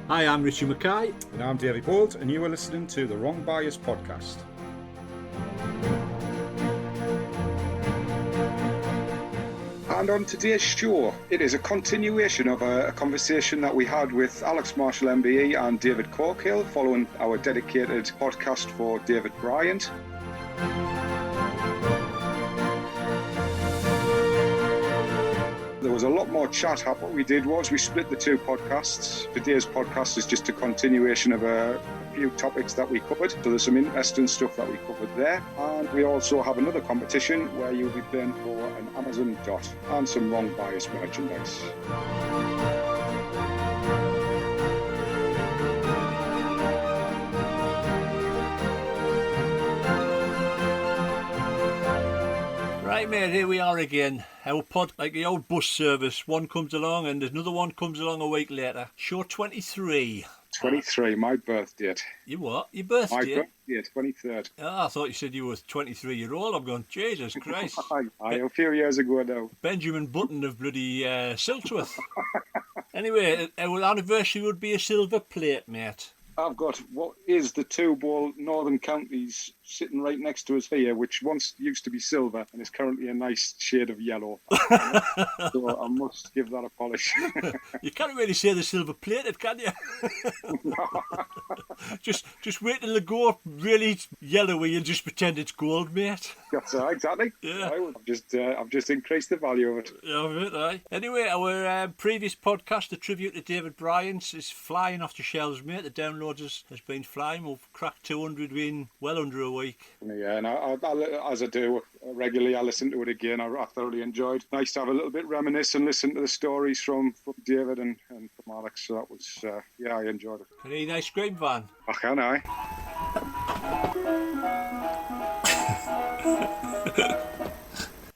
Hi, I'm Richie Mackay. And I'm David Bryant, and you are listening to the Wrong Bias Podcast. And on today's show, it is a continuation of a conversation that we had with Alex Marshall MBE and David Corkill following our dedicated podcast for David Bryant. There was a lot more chat. What we did was we split the two podcasts. Today's podcast is just a continuation of a few topics that we covered. So there's some interesting stuff that we covered there. And we also have another competition where you'll be playing for an Amazon Dot and some Wrong Bias merchandise. Right, mate, here we are again. Our pod, like the old bus service, one comes along and another one comes along a week later. Show 23. 23, my birth date. You what? Your birthday? My birthday, 23rd. Oh, I thought you said you were 23-year-old. I'm going, Jesus Christ. A few years ago now. Benjamin Button of bloody Silsworth. Anyway, our anniversary would be a silver plate, mate. I've got what is the two ball Northern Counties sitting right next to us here, which once used to be silver and is currently a nice shade of yellow. So I must give that a polish. You can't really say they're silver plated, can you? Just wait till they go really yellowy and just pretend it's gold, mate. That's right, exactly. Yeah. I've just increased the value of it. Yeah, right. Anyway, our previous podcast, the tribute to David Bryant, is flying off the shelves, mate. The downloads has been flying. We've cracked 200 in well under a week. Yeah, and I, as I do regularly, I listen to it again. I thoroughly enjoyed. Nice to have a little bit reminisce and listen to the stories from David and from Alex. So that was, I enjoyed it. Can you eat ice cream, Van? Can I?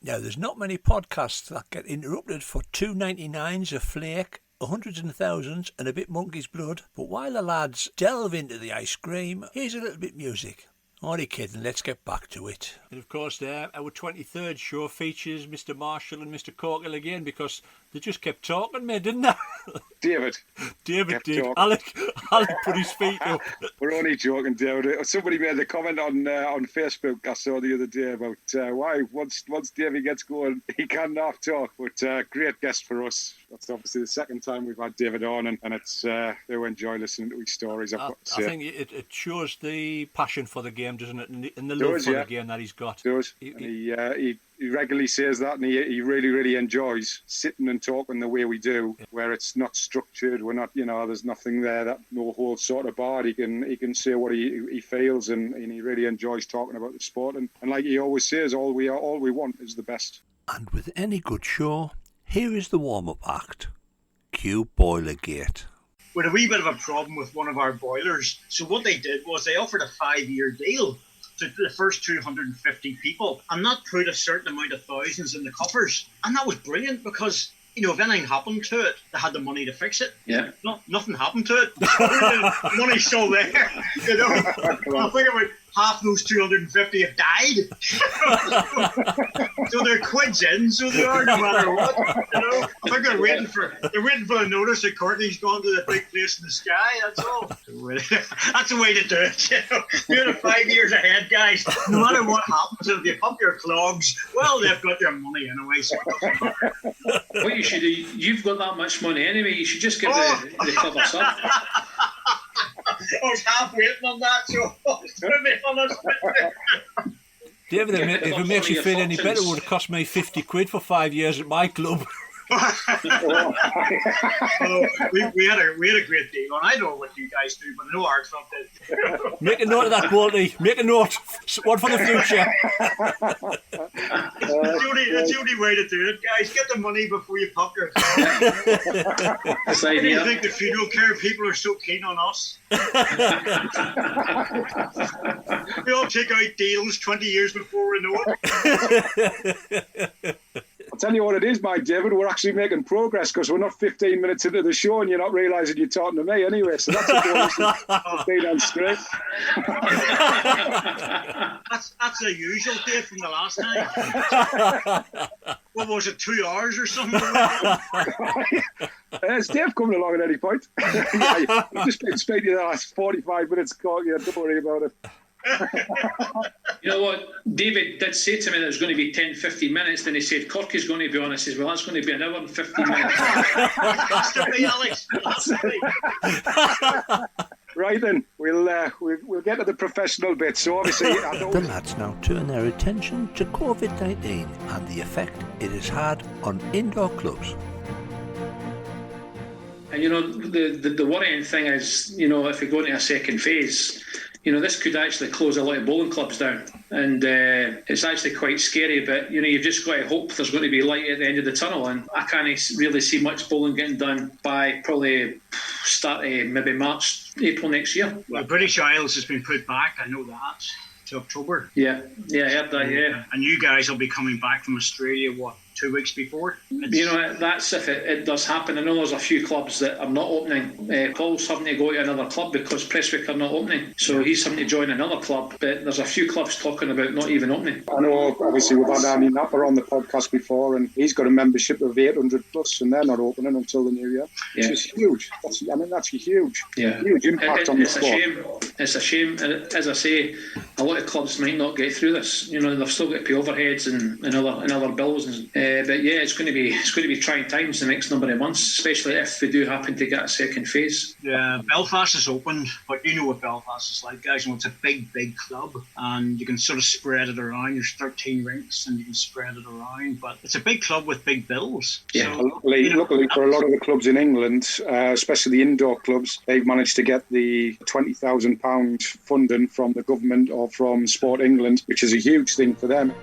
Now, there's not many podcasts that get interrupted for 2.99s a flake, hundreds and thousands, and a bit monkey's blood. But while the lads delve into the ice cream, here's a little bit of music. Only kidding, let's get back to it. And of course, our 23rd show features Mr. Marshall and Mr. Corkill again, because they just kept talking, mate, didn't they? David did. Talking. Alec put his feet up. We're only joking, David. Somebody made a comment on Facebook I saw the other day about why once David gets going, he can half talk. But great guest for us. That's obviously the second time we've had David on, and it's they enjoy listening to his stories. I think it shows the passion for the game, doesn't it? And the love for the game that he's got. It does. He regularly says that, and he really, really enjoys sitting and talking the way we do, where it's not structured. We're not, there's nothing there, that no holds sort of barred. He can say what he feels, and he really enjoys talking about the sport. And like he always says, all we want is the best. And with any good show, here is the warm-up act. Cue Boilergate. We had a wee bit of a problem with one of our boilers. So what they did was they offered a 5-year deal to the first 250 people and not put a certain amount of thousands in the coffers. And that was brilliant because, if anything happened to it, they had the money to fix it. Yeah. Nothing happened to it. The money's still there. I think about half those 250 have died. So they're quids in, so they are no matter what. I think they're waiting for the notice that Courtney's gone to the big place in the sky, that's all. That's the way to do it. Doing it 5 years ahead, guys. No matter what happens, if you pump your clogs, well, they've got their money anyway, so it doesn't matter. What you should do, you've got that much money anyway, you should just give the club a sub. I was half waiting on that, so to be honest. David, if it makes you feel any better, it would have cost me 50 quid for 5 years at my club. we had a great deal, and I don't know what you guys do, but I know our club did. Make a note of that, Baldy. Make a note. One for the future. It's the only way to do it, guys. Get the money before you pop your head. You think the funeral care people are so keen on us? We all take out deals 20 years before we know it. I'll tell you what it is, Mike David, we're actually making progress because we're not 15 minutes into the show and you're not realising you're talking to me anyway, so that's a bonus. Being on straight. That's the usual, Dave, from the last time. what was it, 2 hours or something? Is Dave coming along at any point? I've just been speaking the last 45 minutes, Corkill. Don't worry about it. You know what? David did say to me that it was going to be 10, 15 minutes. Then he said, Corkill's going to be on. I says, well, that's going to be an hour and 15 minutes. Has to be, Alex. Has to be. Right then, we'll get to the professional bit. So obviously, The lads now turn their attention to COVID-19 and the effect it has had on indoor clubs. And, you know, the worrying thing is, you know, if we go into a second phase, you know, this could actually close a lot of bowling clubs down. And it's actually quite scary, but, you know, you've just got to hope there's going to be light at the end of the tunnel. And I can't really see much bowling getting done by probably start maybe March, April next year. Well, British Isles has been put back, I know that, to October. Yeah, I heard that, yeah. And you guys will be coming back from Australia, 2 weeks before? You know, that's if it does happen. I know there's a few clubs that are not opening. Paul's having to go to another club because Prestwick are not opening. So he's having to join another club. But there's a few clubs talking about not even opening. I know, obviously, we've had Andy Napper on the podcast before, and he's got a membership of 800 plus, and they're not opening until the new year. Yeah. Which is huge. That's huge. Yeah. Huge impact on the sport. It's a shame. And as I say, a lot of clubs might not get through this. You know, they've still got to pay overheads and other bills. But yeah, it's going to be trying times the next number of months, especially if we do happen to get a second phase. Yeah, Belfast is opened, but you know what Belfast is like, guys. It's a big club, and you can sort of spread it around. There's 13 rinks, and you can spread it around. But it's a big club with big bills. Yeah. So, luckily for a lot of the clubs in England, especially the indoor clubs, they've managed to get the £20,000 funding from the government or from Sport England, which is a huge thing for them.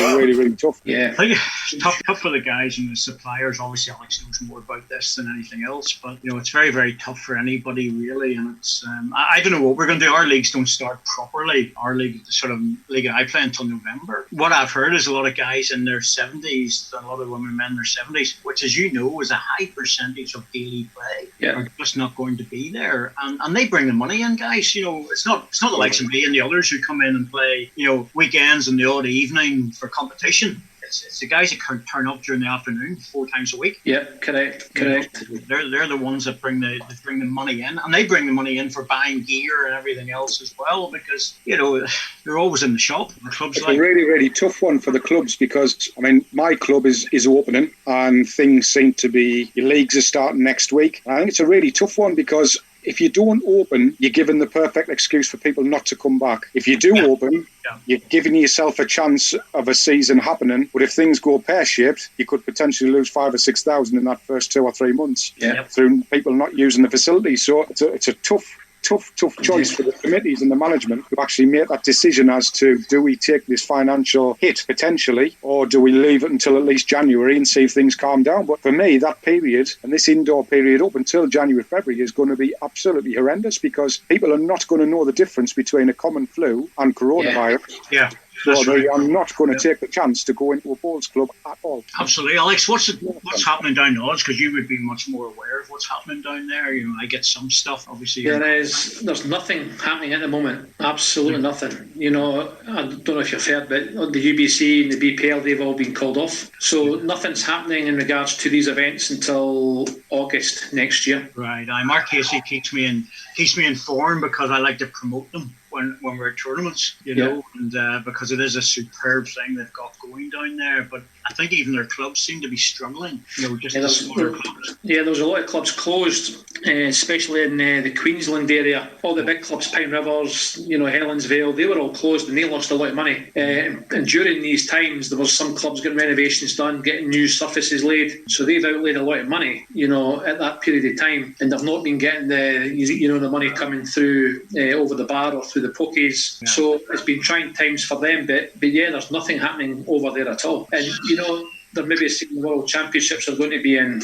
Really tough. Yeah, I think it's tough for the guys and the suppliers. Obviously, Alex knows more about this than anything else, but you know, it's very tough for anybody really. And it's I don't know what we're going to do. Our leagues don't start properly. Our league, the sort of league I play, until November. What I've heard is a lot of guys in their 70s, a lot of women men in their 70s, which, as you know, is a high percentage of daily play, are just not going to be there, and they bring the money in, guys. You know, it's not the likes of me and the others who come in and play, you know, weekends and the odd evening for competition. It's the guys that can turn up during the afternoon 4 times a week. Yeah, correct. They're the ones that bring the money in, and they bring the money in for buying gear and everything else as well, because you know they're always in the shop. The clubs it's a really tough one for the clubs, because I mean my club is opening and things seem to be, your leagues are starting next week. I think it's a really tough one because if you don't open, you're given the perfect excuse for people not to come back. If you do open, you're giving yourself a chance of a season happening. But if things go pear-shaped, you could potentially lose 5,000 or 6,000 in that first 2 or 3 months through people not using the facilities. So it's a tough choice for the committees and the management to actually make that decision as to, do we take this financial hit potentially, or do we leave it until at least January and see if things calm down? But for me, that period and this indoor period up until January, February is going to be absolutely horrendous, because people are not going to know the difference between a common flu and coronavirus. Yeah. So they are not going to take the chance to go into a bowls club at all. Absolutely. Alex, what's happening down the odds? Because you would be much more aware of what's happening down there. You know, I get some stuff, obviously. There's nothing happening at the moment. Absolutely nothing. You know, I don't know if you've heard, but the UBC and the BPL, they've all been called off. So nothing's happening in regards to these events until August next year. Right. Mark Casey keeps me informed, because I like to promote them when we're at tournaments, you know, and because it is a superb thing they've got going down there. But I think even their clubs seem to be struggling, you know, just the smaller clubs. Yeah, there was a lot of clubs closed, especially in the Queensland area. All the big clubs, Pine Rivers, you know, Helensvale, they were all closed and they lost a lot of money. And during these times, there was some clubs getting renovations done, getting new surfaces laid. So they've outlaid a lot of money, you know, at that period of time, and they've not been getting the money coming through over the bar or through the pokies. Yeah. So it's been trying times for them, but yeah, there's nothing happening over there at all. And you know, there may be a World Championships are going to be in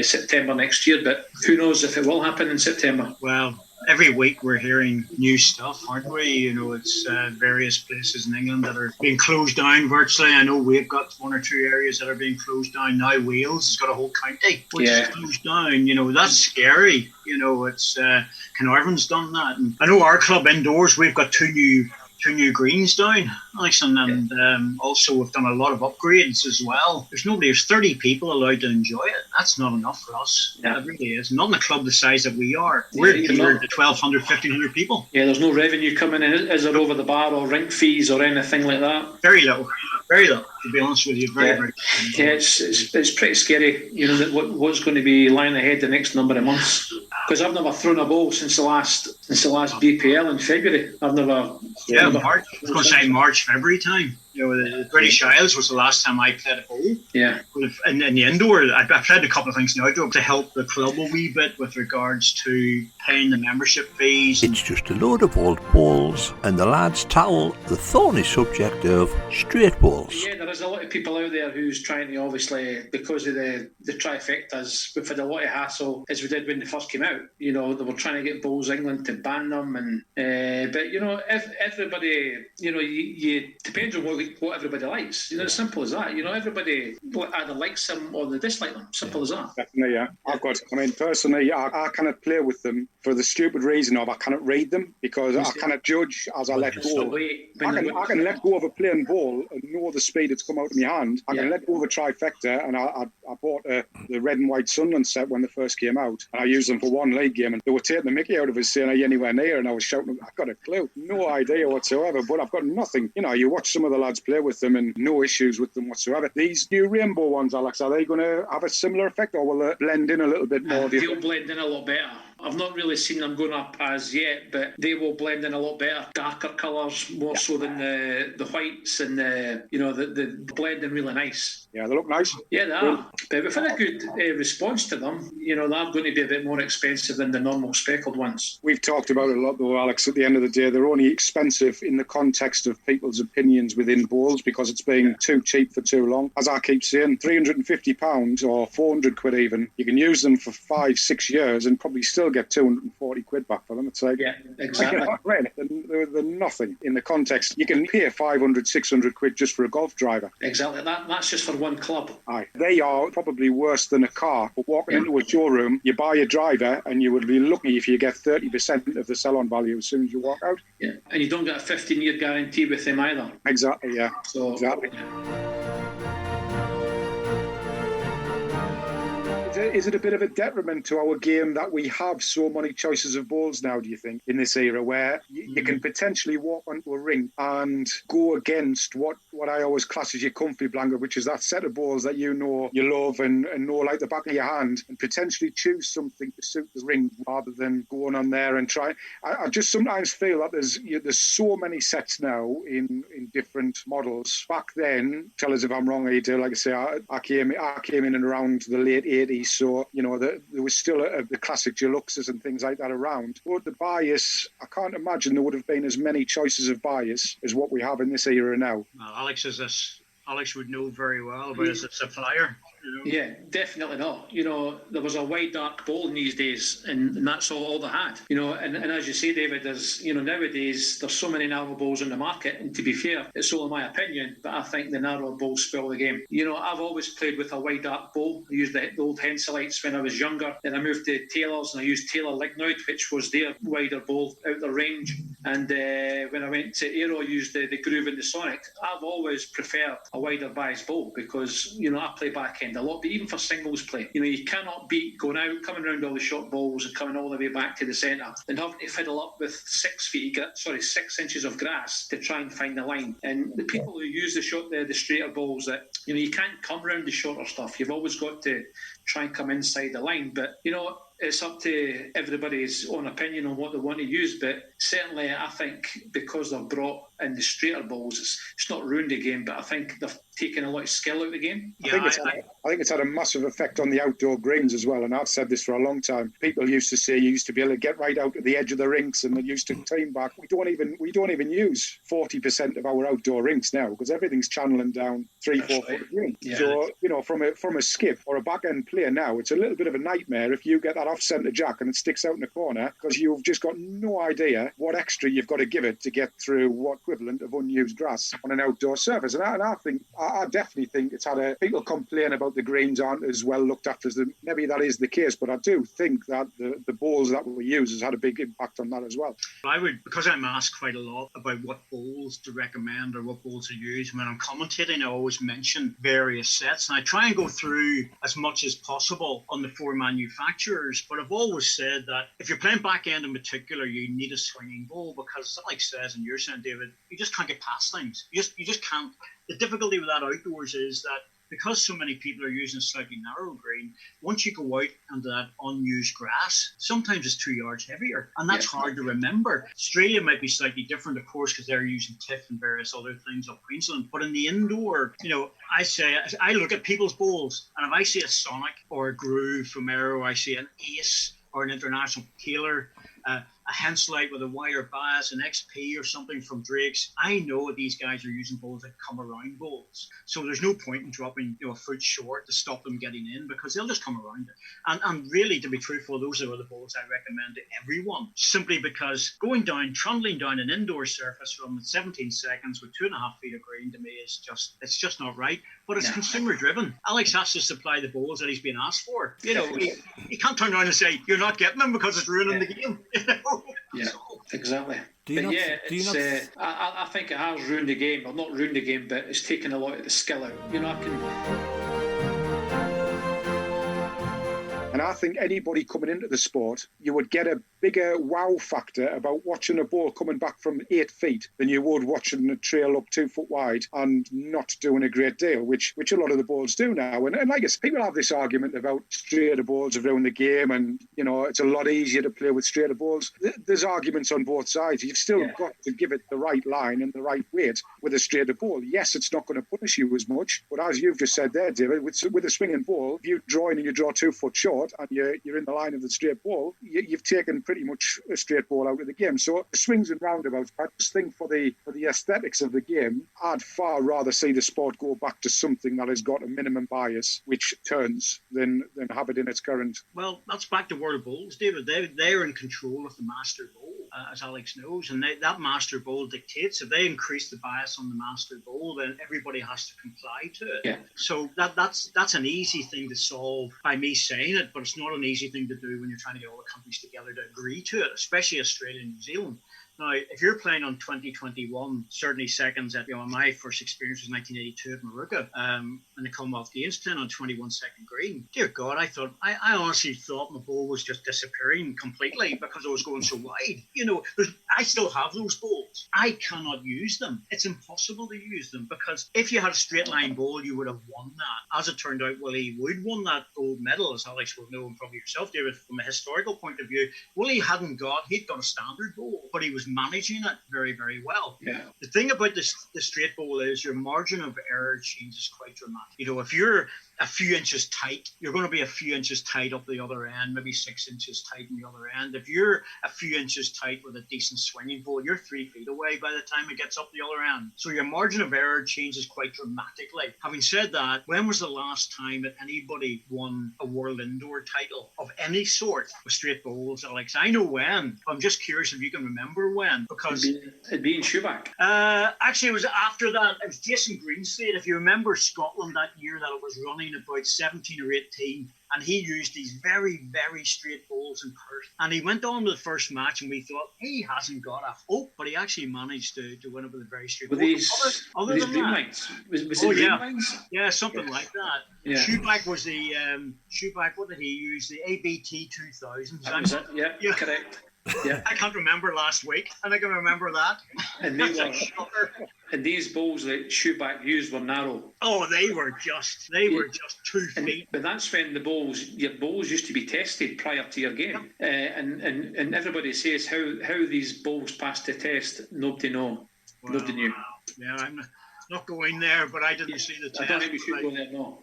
September next year, but who knows if it will happen in September. Well, every week we're hearing new stuff, aren't we? You know, it's various places in England that are being closed down virtually. I know we've got 1 or 2 areas that are being closed down now. Wales has got a whole county which is closed down. You know, that's scary. You know, it's Carnarvon's done that. And I know our club indoors, we've got two two new greens down, Alex, and also we've done a lot of upgrades as well. There's 30 people allowed to enjoy it. That's not enough for us. Yeah. It really is. Not in a club the size that we are. We're here to 1,200, 1,500 people. Yeah, there's no revenue coming in, is there, over the bar or rink fees or anything like that? Very little, to be honest with you. Very. Yeah, it's pretty scary, what's going to be lying ahead the next number of months. Because I've never thrown a ball since the last BPL in February. March. I was going to say March, February time. The British Isles was the last time I played a ball. Yeah. In the indoor, I've played a couple of things in the outdoor to help the club a wee bit with regards to paying the membership fees. It's just a load of old balls, and the lads tackle the thorny subject of straight balls. Yeah, there is a lot of people out there who's trying to, obviously, because of the trifectas, we've had a lot of hassle, as we did when they first came out. They were trying to get Bowls England to ban them, but if everybody, you depends on what everybody likes. It's simple as that. Everybody either likes them or they dislike them. Simple as that. Definitely, yeah. Personally, I cannot play with them for the stupid reason of I cannot read them, because I cannot judge as I let go. I can let go of a plain ball and know the speed it's come out of my hand. I can let go of a trifecta, and I bought the red and white Sunderland set when they first came out, and I used them for one league game, and they were taking the mickey out of us saying, "Are you anywhere near?" And I was shouting, "I've got a clue, no idea whatsoever." But I've got nothing. You watch some of the lads play with them, and no issues with them whatsoever. These new rainbow ones, Alex, are they going to have a similar effect, or will they blend in a little bit more? They'll blend in a lot better. I've not really seen them going up as yet, but they will blend in a lot better. Darker colours, more so than the whites, and the blend in really nice. Yeah, they look nice. Yeah, they are. But we've had a good response to them. They're going to be a bit more expensive than the normal speckled ones. We've talked about it a lot, though, Alex. At the end of the day, they're only expensive in the context of people's opinions within bowls, because it's been too cheap for too long. As I keep saying, £350 or 400 quid even, you can use them for 5-6 years and probably still get 240 quid back for them. It's like, yeah, exactly. They're nothing in the context. You can pay 500, 600 quid just for a golf driver. Exactly. That's just for one club. Aye. They are probably worse than a car. But walking into a showroom, you buy a driver, and you would be lucky if you get 30% of the sell-on value as soon as you walk out. Yeah, and you don't get a 15-year guarantee with them either. Exactly, yeah. Exactly. Is it a bit of a detriment to our game that we have so many choices of balls now, do you think, in this era, where you can potentially walk onto a ring and go against what I always class as your comfy blanket, which is that set of balls that you love and know like the back of your hand, and potentially choose something to suit the ring rather than going on there and try. I just sometimes feel that there's so many sets now in different models. Back then, tell us if I'm wrong, Ada, like I say, I came in and around the late 80s, so there was still the classic Deluxes and things like that around. But the bias, I can't imagine there would have been as many choices of bias as what we have in this era now. Well, Alex would know very well about as a supplier. Yeah, definitely not. There was a wide dark bowl in these days, and that's all they had. And as you say, David, there's nowadays there's so many narrow bowls in the market, and to be fair, it's only my opinion, but I think the narrow bowls spoil the game. I've always played with a wide dark bowl. I used the old Henselites when I was younger. Then I moved to Taylor's, and I used Taylor Lignoid, which was their wider bowl out the range. And when I went to Aero, I used the Groove and the Sonic. I've always preferred a wider bias bowl because I play backhand a lot, but even for singles play, you cannot beat going out, coming around all the short balls and coming all the way back to the centre and having to fiddle up with 6 inches of grass to try and find the line. And the people who use the straighter balls, that you can't come around the shorter stuff. You've always got to try and come inside the line. But it's up to everybody's own opinion on what they want to use, but certainly I think because they've brought in the straighter balls, it's not ruined the game, but I think they've taken a lot of skill out of the game. I think it's had a massive effect on the outdoor greens as well, and I've said this for a long time. People used to say you used to be able to get right out at the edge of the rinks, and they used to team back. We don't even use 40% of our outdoor rinks now because everything's channeling down 3-4 foot of green. Yeah. So from a skip or a back end player now, it's a little bit of a nightmare if you get that off centre jack and it sticks out in the corner because you've just got no idea what extra you've got to give it to get through what equivalent of unused grass on an outdoor surface. And I definitely think it's had people complain about the greens aren't as well looked after as them. Maybe that is the case, but I do think that the balls that we use has had a big impact on that as well. Because I'm asked quite a lot about what bowls to recommend or what bowls to use, when I'm commentating, I always mention various sets, and I try and go through as much as possible on the 4 manufacturers. But I've always said that if you're playing backhand in particular, you need a swinging bowl, because like says, and you're saying, David, you just can't get past things. You just can't. The difficulty with that outdoors is that because so many people are using a slightly narrow green, once you go out onto that unused grass, sometimes it's 2 yards heavier, and that's hard to remember. Australia might be slightly different, of course, because they're using TIF and various other things up Queensland. But in the indoor, I look at people's bowls, and if I see a Sonic or a Groove from Aero, I see an Ace or an International Taylor, a Henselite with a wire bias, an XP or something from Drake's, I know these guys are using bowls that come around bowls. So there's no point in dropping a foot short to stop them getting in, because they'll just come around it. And really, to be truthful, those are the bowls I recommend to everyone, simply because trundling down an indoor surface from 17 seconds with 2.5 feet of green, to me, is just not right. But it's consumer driven. Alex has to supply the bowls that he's being asked for. He can't turn around and say, you're not getting them because it's ruining the game. Yeah, exactly. I think it has ruined the game. Well, not ruined the game, but it's taken a lot of the skill out. And I think anybody coming into the sport, you would get a bigger wow factor about watching a ball coming back from 8 feet than you would watching a trail up 2 foot wide and not doing a great deal, which a lot of the balls do now. And I guess people have this argument about straighter balls have ruined the game, and it's a lot easier to play with straighter balls. There's arguments on both sides. You've still got to give it the right line and the right weight with a straighter ball. Yes, it's not going to punish you as much, but as you've just said there, David, with a swinging ball, if you draw in and you draw 2 foot short and you're in the line of the straight ball, you've taken pretty much a straight ball out of the game. So swings and roundabouts, I just think for the aesthetics of the game, I'd far rather see the sport go back to something that has got a minimum bias, which turns, than have it in its current. Well, that's back to World Bowls, David. They're in control of the master bowl, as Alex knows, and that master bowl dictates if they increase the bias on the master bowl, then everybody has to comply to it. Yeah. So that's an easy thing to solve by me saying it, but it's not an easy thing to do when you're trying to get all the countries together to agree to it, especially Australia and New Zealand. Now, if you're playing on 2021, certainly seconds at, my first experience was 1982 at Maruka, in the Commonwealth Games, playing on 21-second green. Dear God, I honestly thought my ball was just disappearing completely because I was going so wide. I still have those balls. I cannot use them. It's impossible to use them, because if you had a straight line ball, you would have won that. As it turned out, Willie Wood won that gold medal, as Alex will know, and probably yourself, David, from a historical point of view. Willie he'd got a standard ball, but he was managing it very, very well. Yeah. The thing about the straight bowl is your margin of error changes quite dramatically. If you're a few inches tight, you're going to be a few inches tight up the other end, maybe 6 inches tight in the other end. If you're a few inches tight with a decent swinging ball, you're 3 feet away by the time it gets up the other end. So your margin of error changes quite dramatically. Having said that, when was the last time that anybody won a world indoor title of any sort with straight bowls, Alex? I know when. I'm just curious if you can remember when, because it'd be in Schuback. Actually, it was after that. It was Jason Greenslade. If you remember Scotland that year, that it was running about 17 or 18, and he used these very, very straight bowls in Perth. And he went on to the first match, and we thought, he hasn't got a hope, but he actually managed to win it with a very straight ball. Other than that, was it Dreamlines? Yeah, something like that. Yeah. Schuback was the Schuback. What did he use? The ABT 2000. That was it. Yeah, correct. Yeah. I can't remember last week, and I can remember that. And these balls that Schuback used were narrow. Oh, they were just 2 feet. But that's when your balls used to be tested prior to your game. And everybody says how these balls passed the test, nobody knew. Nobody knew. Yeah, I'm not going there, but I didn't see the test. I don't think we should go there, no.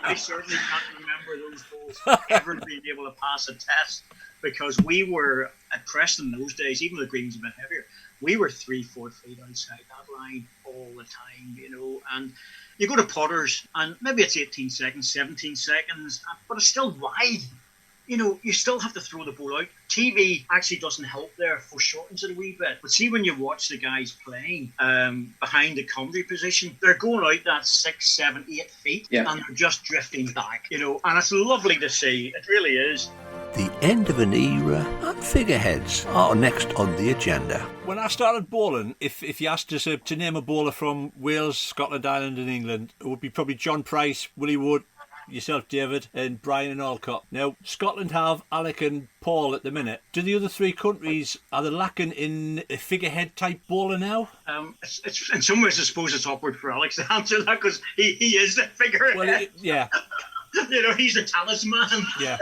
I certainly can't remember those balls ever being able to pass a test, because we were at Preston those days, even though the green was a bit heavier, we were 3-4 feet outside that line all the time, and you go to putters and maybe it's 18 seconds, 17 seconds, but it's still wide. you still have to throw the ball out. TV actually doesn't help there, foreshortens it a wee bit. But see, when you watch the guys playing behind the comedy position, they're going out that 6, 7, 8 feet, and they're just drifting back, and it's lovely to see. It really is. The end of an era and figureheads are next on the agenda. When I started bowling, if you asked us to name a bowler from Wales, Scotland, Ireland and England, it would be probably John Price, Willie Wood, yourself, David, and Brian and Alcott. Now, Scotland have Alec and Paul at the minute. Do the other three countries, are they lacking in a figurehead type bowler now? It's in some ways, I suppose it's awkward for Alex to answer that because he is the figurehead. Well, yeah. He's a talisman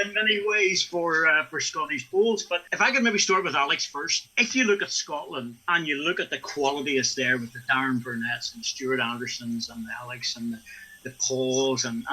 in many ways for Scottish bowls. But if I could maybe start with Alex first. If you look at Scotland and you look at the quality that's there with the Darren Burnett's and Stuart Andersons and the Alex and the Pauls and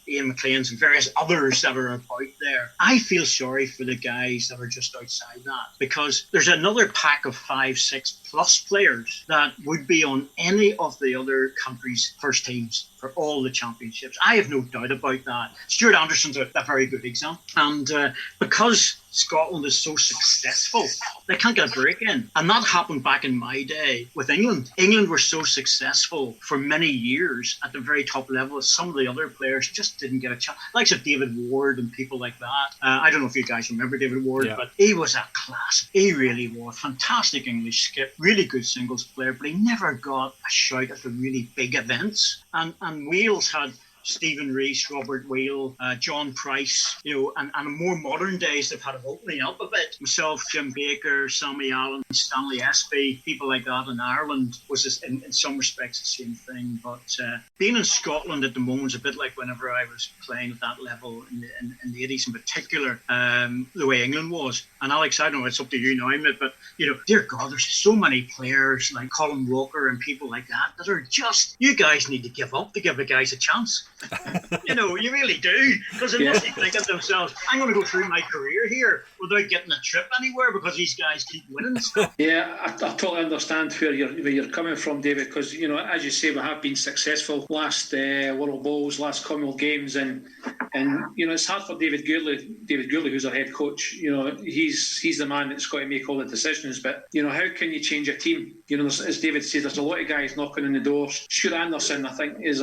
Ian McLean's and various others that are about there, I feel sorry for the guys that are just outside that, because there's another pack of 5, 6 plus players that would be on any of the other countries' first teams for all the championships. I have no doubt about that. Stuart Anderson's a very good example. And because Scotland is so successful, they can't get a break in. And that happened back in my day with England. England were so successful for many years at the very top level. Some of the other players just didn't get a chance. Like David Ward and people like that. I don't know if you guys remember David Ward, but he was a class. He really was. Fantastic English skip, really good singles player, but he never got a shout at the really big events. And Wales had Stephen Rees, Robert Wheel, John Price, and more modern days they've had it opening up a bit. Myself, Jim Baker, Sammy Allen, Stanley Espy, people like that in Ireland was just, in some respects the same thing. But being in Scotland at the moment is a bit like whenever I was playing at that level in the 80s in particular, the way England was. And Alex, I don't know, it's up to you now, but dear God, there's so many players like Colin Walker and people like that are just, you guys need to give up to give the guys a chance. You really do, because they must be thinking to themselves, I'm going to go through my career here without getting a trip anywhere because these guys keep winning stuff. Yeah, I totally understand where you're coming from, David, because as you say, we have been successful last World Bowls, last Commonwealth Games, and it's hard for David Gourley, who's our head coach. He's the man that's got to make all the decisions. But how can you change a team? As David said, there's a lot of guys knocking on the doors. Stuart Anderson, I think, he's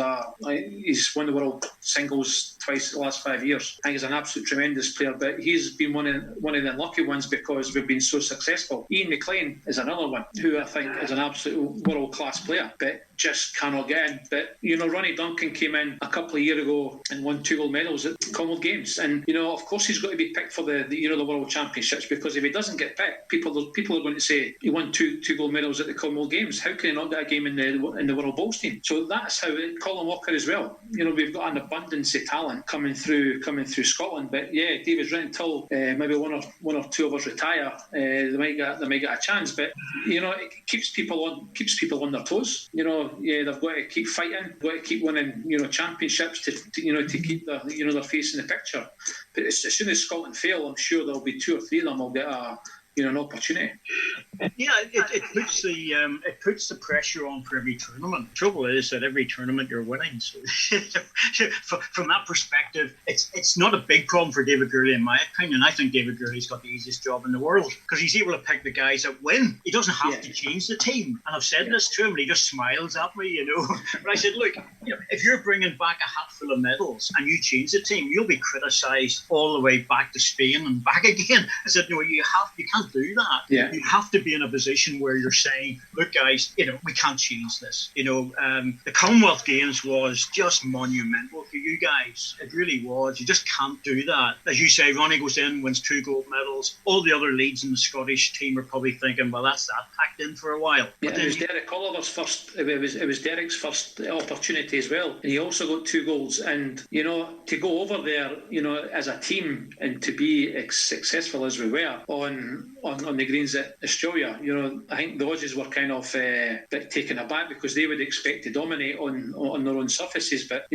won the world singles twice in the last 5 years. I think he's an absolute tremendous player, but he's been one of the unlucky ones because we've been so successful. Ian McLean is another one who I think is an absolute world-class player, but just cannot get in. But Ronnie Duncan came in a couple of years ago and won 2 gold medals at the Commonwealth Games, and of course he's got to be picked for the World Championships, because if he doesn't get picked, people are going to say he won two gold medals at the Commonwealth Games. How can he not get a game in the World Bowls team? So that's how Colin Walker as well. We've got an abundance of talent coming through Scotland. But yeah, David's right, until maybe one or two of us retire, they might get a chance. But it keeps people on their toes. They've got to keep fighting, got to keep winning championships to keep their face in the picture. But as soon as Scotland fail, I'm sure there'll be 2 or 3 of them will get an opportunity. Yeah, it puts the pressure on for every tournament. The trouble is that every tournament you're winning. So from that perspective, it's not a big problem for David Gourley, in my opinion. I think David Gourley's got the easiest job in the world because he's able to pick the guys that win. He doesn't have to change the team. And I've said this to him, and he just smiles at me, But I said, look, if you're bringing back a hatful of medals and you change the team, you'll be criticised all the way back to Spain and back again. I said, no, you can't do that. Yeah. You have to be in a position where you're saying, look guys, we can't change this. The Commonwealth Games was just monumental for you guys. It really was. You just can't do that. As you say, Ronnie goes in, wins 2 gold medals. All the other leads in the Scottish team are probably thinking, well, that's that packed in for a while. Yeah, it was Derek Oliver's first. It was Derek's first opportunity as well, and he also got 2 goals. And to go over there, as a team and to be as successful as we were on the greens at Australia, I think the Aussies were kind of a bit taken aback because they would expect to dominate on their own surfaces. But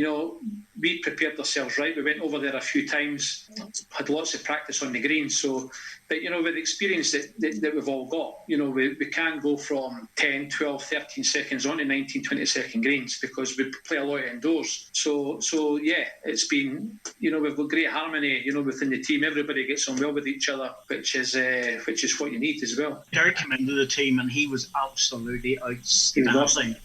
we prepared ourselves right. We went over there a few times, had lots of practice on the green. So, but with the experience that we've all got, we can go from 10, 12, 13 seconds on to 19, 20 second greens because we play a lot indoors. So yeah, it's been, we've got great harmony, within the team. Everybody gets on well with each other, which is what you need as well. Derek came into the team and he was absolutely outstanding.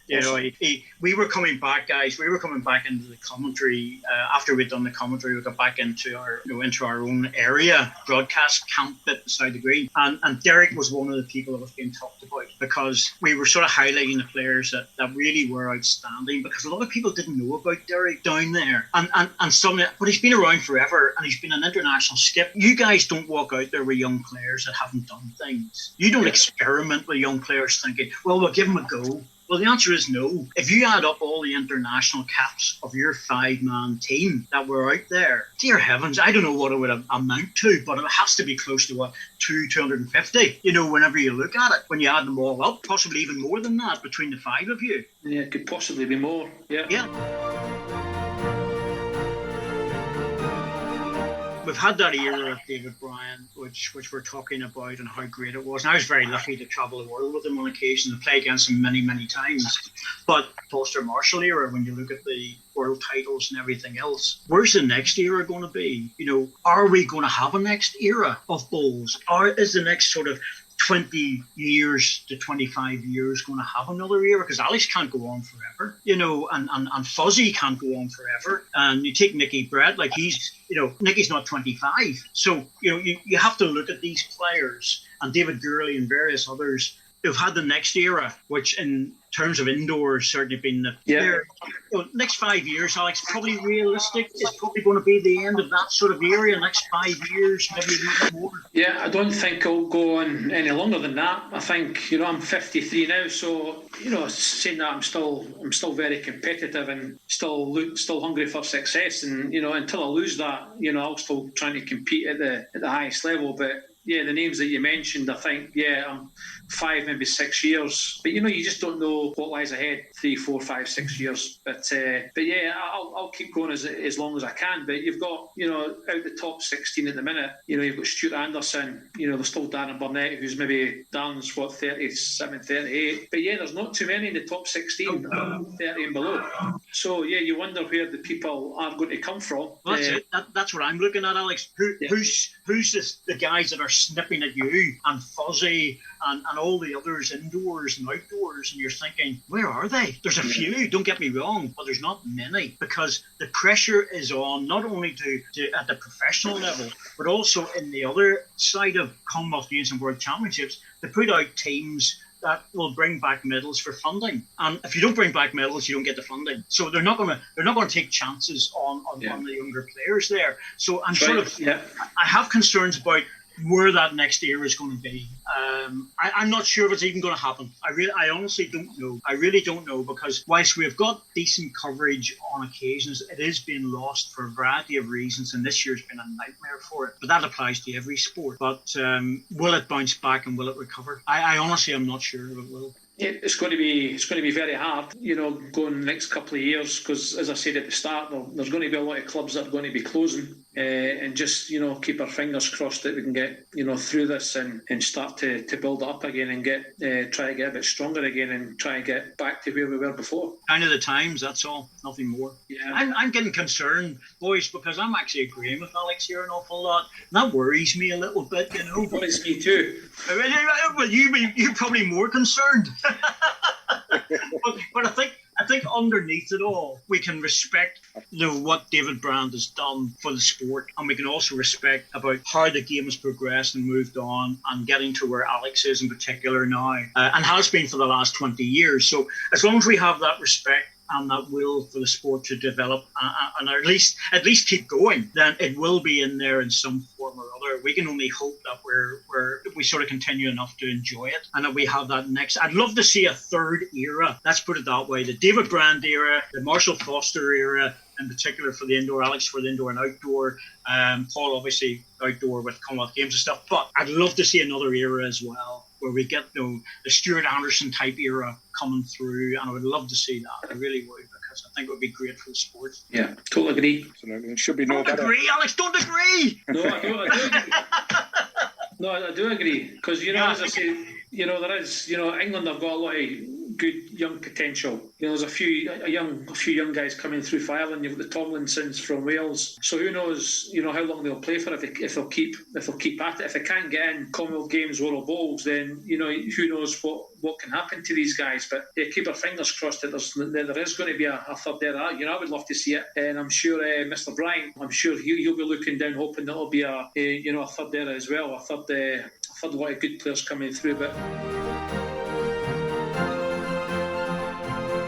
We were coming back, guys. We were coming back into the commentary after we'd done the commentary. We got back into our own area broadcast camp bit beside the green, and Derek was one of the people that was being talked about because we were sort of highlighting the players that really were outstanding because a lot of people didn't know about Derek down there, and some, but he's been around forever and he's been an international skip. You guys don't walk out there with young players that haven't done things. You don't experiment with young players thinking, well, we'll give them a go. Well, the answer is no. If you add up all the international caps of your 5-man team that were out there, dear heavens, I don't know what it would amount to, but it has to be close to 250, whenever you look at it, when you add them all up, possibly even more than that between the 5 of you. Yeah, it could possibly be more. Yeah. We've had that era of David Bryant, which we're talking about and how great it was. And I was very lucky to travel the world with him on occasion and play against him many, many times. But Foster Marshall era, when you look at the world titles and everything else, where's the next era going to be? Are we going to have a next era of bowls? Or is the next sort of 20 years to 25 years going to have another era? Because Alex can't go on forever, and Fuzzy can't go on forever. And you take Nicky Brett, like Nicky's not 25. So, you have to look at these players and David Gurley and various others who've had the next era, which in terms of indoors certainly been next 5 years, Alex, probably realistic. It's probably going to be the end of that sort of area. Next 5 years, maybe a little more. Yeah, I don't think it'll go on any longer than that. I think I'm 53 now, so saying that I'm still very competitive and still hungry for success, and until I lose that, I'll still trying to compete at the highest level. But yeah, the names that you mentioned, I think, I'm 5, maybe 6 years. But you just don't know what lies ahead 3, 4, 5, 6 years. But yeah, I'll keep going as long as I can. But you've got out the top 16 at the minute. You've got Stuart Anderson. There's still Darren Burnett, who's maybe Darren's 37, 38. But yeah, there's not too many in the top 16, 30 and below. So yeah, you wonder where the people are going to come from. Well, that's it. That's what I'm looking at, Alex. Who's the guys that are snipping at you and Fuzzy and all the others indoors and outdoors, and you're thinking, where are they? There's a few, don't get me wrong, but there's not many, because the pressure is on not only to at the professional level, but also in the other side of Commonwealth Games and World Championships to put out teams that will bring back medals for funding. And if you don't bring back medals, you don't get the funding. So they're not going to take chances on the younger players there. So I'm I have concerns about where that next era is going to be. I'm not sure if it's even going to happen. I honestly don't know. I really don't know, because whilst we've got decent coverage on occasions, it is being lost for a variety of reasons, and this year's been a nightmare for it. But that applies to every sport. But will it bounce back and will it recover? I honestly am not sure if it will. Yeah, it's going to be very hard, going the next couple of years, because as I said at the start, there's going to be a lot of clubs that are going to be closing, and just keep our fingers crossed that we can get through this and start to build it up again and try to get a bit stronger again and try to get back to where we were before. Kind of the times, that's all, nothing more. Yeah, I'm getting concerned, boys, because I'm actually agreeing with Alex here an awful lot. And that worries me a little bit, Worries me too. Well, you're probably more concerned. but I think underneath it all, we can respect what David Bryant has done for the sport, and we can also respect about how the game has progressed and moved on, and getting to where Alex is in particular now, and has been for the last 20 years. So as long as we have that respect and that will for the sport to develop and at least keep going, then it will be in there in some form or other. We can only hope that we sort of continue enough to enjoy it, and that we have that next. I'd love to see a third era. Let's put it that way: the David Bryant era, the Marshall Foster era, in particular for the indoor, Alex for the indoor and outdoor, Paul obviously outdoor with Commonwealth Games and stuff. But I'd love to see another era as well, where we get the Stuart Anderson type era coming through, and I would love to see that. I really would, because I think it would be great for the sport. Yeah, totally agree. Absolutely. It should be no Don't better. agree, Alex. Don't agree. No, I do agree. No, I do agree because as I say, there is, England have got a lot of good young potential. There's a few young guys coming through for Ireland. You've got the Tomlinsons from Wales. So who knows, how long they'll play for if they'll keep at it. If they can't get in Commonwealth Games, World Bowls, then who knows what can happen to these guys. But keep our fingers crossed that there is going to be a third there. I would love to see it, and I'm sure Mr. Bryant, he'll be looking down, hoping that there'll be a third there as well. A third lot of good players coming through, but.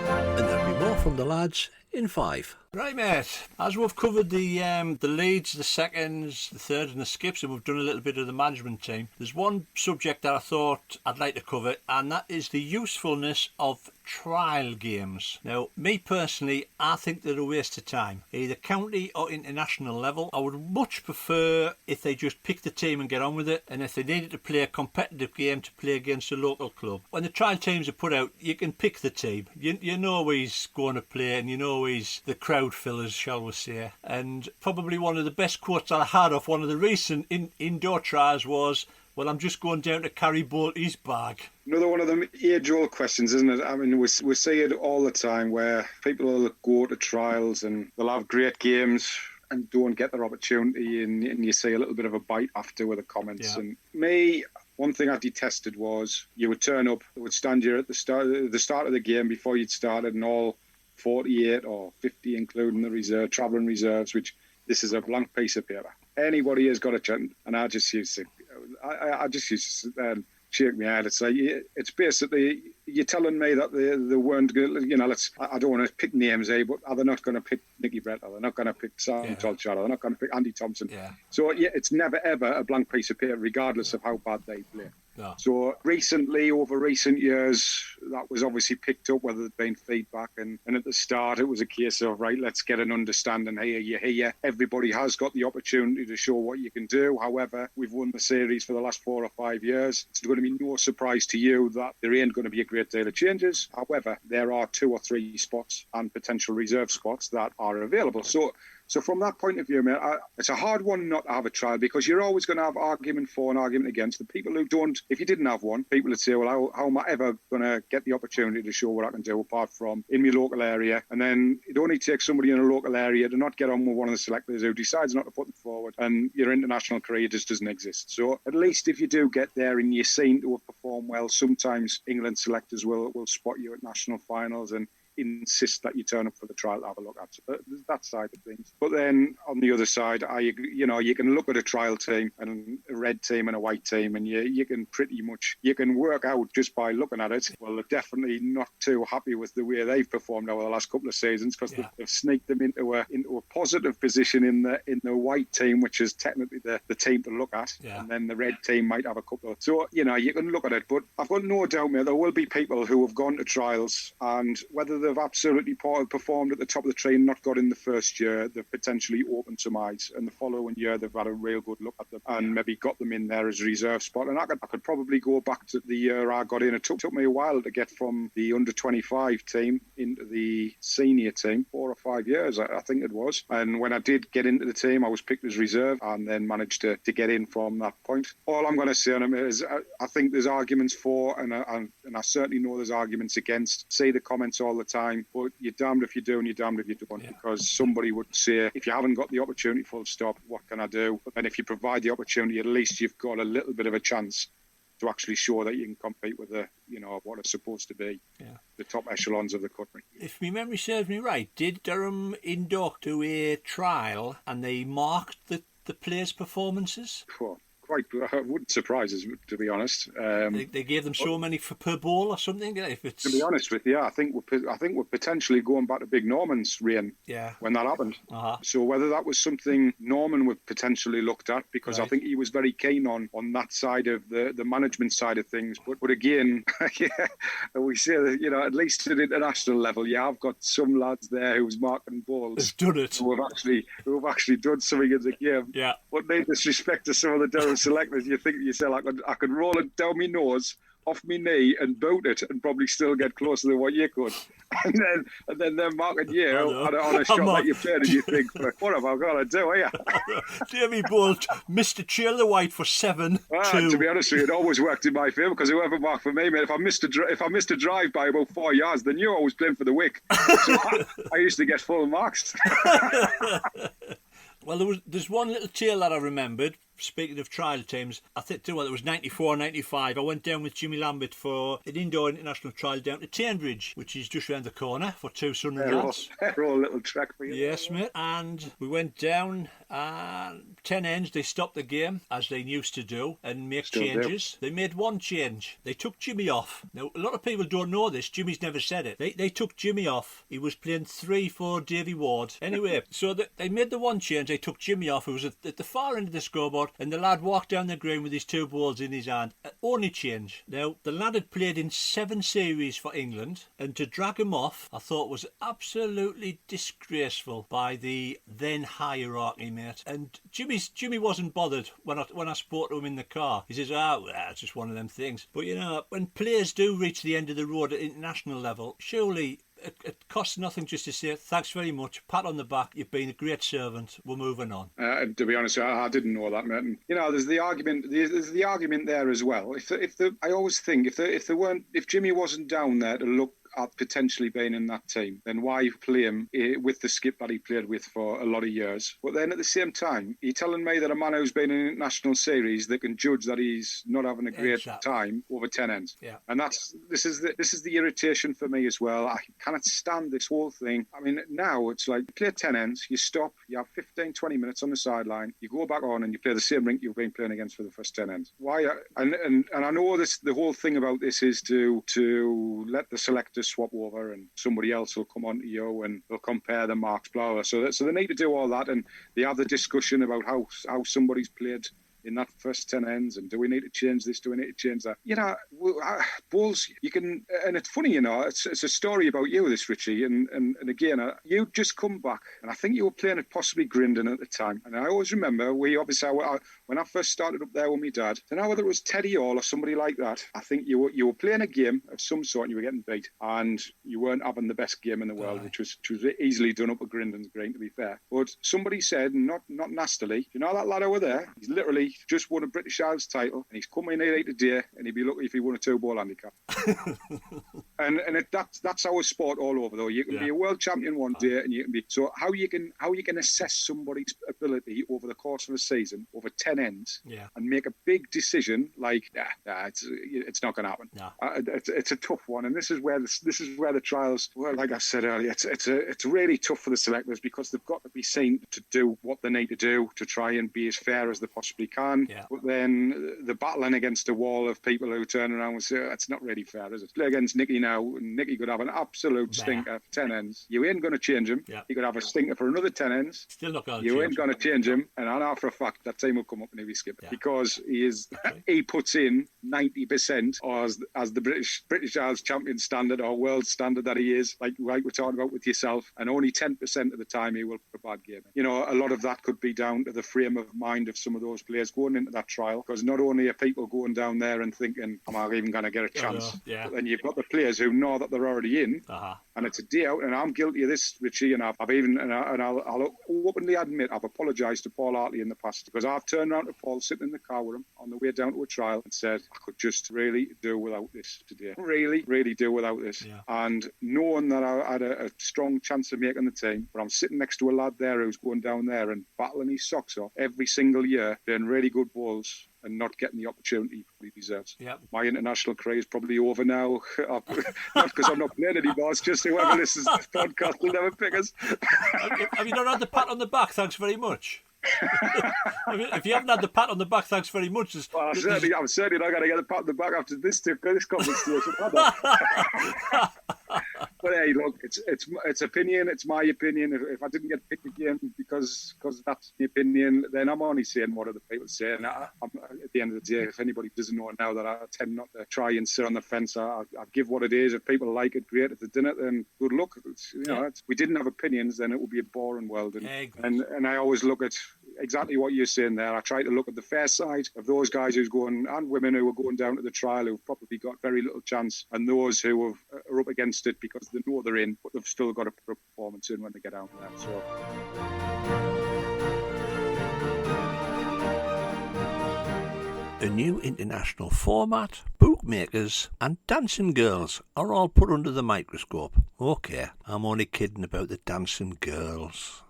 And there'll be more from the lads in 5. Right, mate. As we've covered the leads, the seconds, the thirds and the skips, and we've done a little bit of the management team, there's one subject that I thought I'd like to cover, and that is the usefulness of trial games. Now, me personally, I think they're a waste of time, either county or international level. I would much prefer if they just pick the team and get on with it, and if they needed to play a competitive game, to play against a local club. When the trial teams are put out, you can pick the team. You know he's going to play, and you know he's the crowd fillers, shall we say. And probably one of the best quotes I had off one of the recent indoor trials was, "Well, I'm just going down to carry Bolty's bag." Another one of them age-old questions, isn't it? I mean, we see it all the time where people will go to trials and they'll have great games and don't get their opportunity, and you see a little bit of a bite after with the comments. Yeah. And me, one thing I detested was you would turn up, it would stand you at the start of the game before you'd started, and all 48 or 50, including the travelling reserves, which this is a blank piece of paper. Anybody has got a chance, and I just used to sit there and shake my head. It's like, it's basically, you're telling me that they weren't going to, I don't want to pick names, but are they not going to pick Nicky Brett? Are they not going to pick Sam Tolchard? Are they not going to pick Andy Thompson? Yeah. So, it's never, ever a blank piece of paper, regardless of how bad they play. No. So recently, over recent years, that was obviously picked up, whether there'd been feedback. And at the start, it was a case of, right, let's get an understanding here, you're here. Everybody has got the opportunity to show what you can do. However, we've won the series for the last 4 or 5 years. It's going to be no surprise to you that there ain't going to be a great deal of changes. However, there are 2 or 3 spots and potential reserve spots that are available. So from that point of view, mate, it's a hard one not to have a trial, because you're always going to have argument for and argument against. The people who don't, if you didn't have one, people would say, well, how am I ever going to get the opportunity to show what I can do apart from in my local area? And then it only takes somebody in a local area to not get on with one of the selectors who decides not to put them forward, and your international career just doesn't exist. So at least if you do get there and you seem to have performed well, sometimes England selectors will spot you at national finals and insist that you turn up for the trial to have a look at. So there's that side of things. But then on the other side, you can look at a trial team and a red team and a white team, and you can pretty much, you can work out just by looking at it. Well, they're definitely not too happy with the way they've performed over the last couple of seasons, because they've sneaked them into a positive position in the white team, which is technically the team to look at. Yeah. And then the red team might have a couple. So, you can look at it. But I've got no doubt, mate, there will be people who have gone to trials, and whether they've absolutely performed at the top of the tree and not got in the first year, they've potentially opened some eyes, and the following year they've had a real good look at them and maybe got them in there as a reserve spot. And I could probably go back to the year I got in. It took me a while to get from the under-25 team into the senior team, 4 or 5 years I think it was. And when I did get into the team, I was picked as reserve and then managed to get in from that point. All I'm going to say on it is I think there's arguments for, and I certainly know there's arguments against. See the comments all the time, but you're damned if you do and you're damned if you don't, because somebody would say, if you haven't got the opportunity, full stop, what can I do? And if you provide the opportunity, at least you've got a little bit of a chance to actually show that you can compete with what is supposed to be the top echelons of the country. If my memory serves me right, did Durham Indoor do a trial and they marked the players' performances? Cool. It wouldn't surprise us, to be honest. They gave them so many per ball or something. To be honest with you, I think we're potentially going back to Big Norman's reign when that happened. Uh-huh. So whether that was something Norman would potentially looked at, because I think he was very keen on that side of the management side of things. But again, we say that, at least at international level, I've got some lads there who's marking balls. Has done it. Who have actually done something in the game. Yeah. But no disrespect to some of the Durham selectors, you think to yourself, I could roll it down my nose off my knee and boot it and probably still get closer than what you could. And then they're marking you on a shot that you played, and you think, what have I got to do here? Davy Bolt missed a trail the white for 7-2. To be honest with you, it always worked in my favour, because whoever marked for me, mate, if I missed a drive by about 4 yards, then you're always playing for the wick. So I used to get full marks. Well, there's one little tale that I remembered. Speaking of trial teams, I think it was 94, 95. I went down with Jimmy Lambert for an indoor international trial down to Cambridge, which is just round the corner for 2 Sunderland lads. They're all a little trek for you. Yes, mate. And we went down, 10 ends. They stopped the game, as they used to do, and make changes. They made one change. They took Jimmy off. Now, a lot of people don't know this. Jimmy's never said it. They took Jimmy off. He was playing 3 for Davy Ward. Anyway, so they made the one change. They took Jimmy off, who was at the far end of the scoreboard, and the lad walked down the green with his 2 balls in his hand. Only change. Now, the lad had played in 7 series for England, and to drag him off, I thought was absolutely disgraceful by the then hierarchy, mate. And Jimmy wasn't bothered when I spoke to him in the car. He says, well, it's just one of them things. But, when players do reach the end of the road at international level, surely it costs nothing just to say thanks very much, pat on the back, you've been a great servant, we're moving on. To be honest, I didn't know that, mate. And, there's the argument there as well. I always think if Jimmy wasn't down there to look at potentially being in that team, then why play him with the skip that he played with for a lot of years? But then at the same time, you're telling me that a man who's been in an international series, they can judge that he's not having a great time over 10 ends. Yeah. And this is the irritation for me as well. I cannot stand this whole thing. I mean, now it's like you play 10 ends, you stop, you have 15, 20 minutes on the sideline, you go back on and you play the same rink you've been playing against for the first 10 ends. Why? And I know the whole thing about this is to let the selectors swap over and somebody else will come on to you and they'll compare the marks, blah, blah. So they need to do all that, and they have the discussion about how somebody's played in that first 10 ends, and do we need to change this, do we need to change that? Balls, you can, and it's funny, it's a story about you, this, Richie, and again, you just come back, and I think you were playing at possibly Grindon at the time, and I always remember, when I first started up there with my dad, I don't know whether it was Teddy Hall or somebody like that, I think you were playing a game of some sort and you were getting beat, and you weren't having the best game in the world, which was easily done up at Grindon's Green, to be fair, but somebody said, not nastily, you know that lad over there, he's literally just won a British Isles title, and he's coming in today, and he'd be lucky if he won a 2-ball handicap. and that's our sport all over, though. You can be a world champion one day, and you can be. So how you can assess somebody's ability over the course of a season, over 10 ends, and make a big decision like, it's not going to happen. No. It's a tough one, and this is where the trials. Well, like I said earlier, it's really tough for the selectors, because they've got to be seen to do what they need to do to try and be as fair as they possibly can. But then the battling against a wall of people who turn around and say, it's not really fair, is it? Play against Nicky now, and Nicky could have an absolute stinker for 10 ends. You ain't going to change him. He could have a stinker for another 10 ends. Still not going to You ain't going to change him. And I know for a fact that team will come up and he'll be skipping, because he puts in 90% as the British Isles champion standard or world standard that he is, like we're talking about with yourself, and only 10% of the time he will put a bad game. A lot of that could be down to the frame of mind of some of those players going into that trial, because not only are people going down there and thinking, am I even going to get a chance? But then you've got the players who know that they're already in, and it's a day out, and I'm guilty of this, Richie, and I'll openly admit I've apologised to Paul Hartley in the past, because I've turned around to Paul sitting in the car with him on the way down to a trial and said, I could just really do without this today. Really, really do without this. And knowing that I had a strong chance of making the team, but I'm sitting next to a lad there who's going down there and battling his socks off every single year, playing really good balls, and not getting the opportunity he deserves. My international career is probably over now. Not because I'm not playing anymore, it's just whoever listens to this podcast will never pick us. Have you not had the pat on the back? Thanks very much. If you haven't had the pat on the back, thanks very much. I'm certainly not going to get a pat on the back after this conversation. But hey, look, it's opinion. It's my opinion. If I didn't get picked again because that's the opinion, then I'm only saying what other people say. And at the end of the day, if anybody doesn't know it now, that I tend not to try and sit on the fence. I give what it is. If people like it, great. If they didn't, then good luck. We didn't have opinions, then it would be a boring world. And I always look at exactly what you're saying there. I try to look at the fair side of those guys who's going, and women who are going down to the trial who've probably got very little chance, and those who are up against it because they know they're in, but they've still got to put a performance in when they get out there. So. A new international format, bookmakers and dancing girls are all put under the microscope. Okay, I'm only kidding about the dancing girls.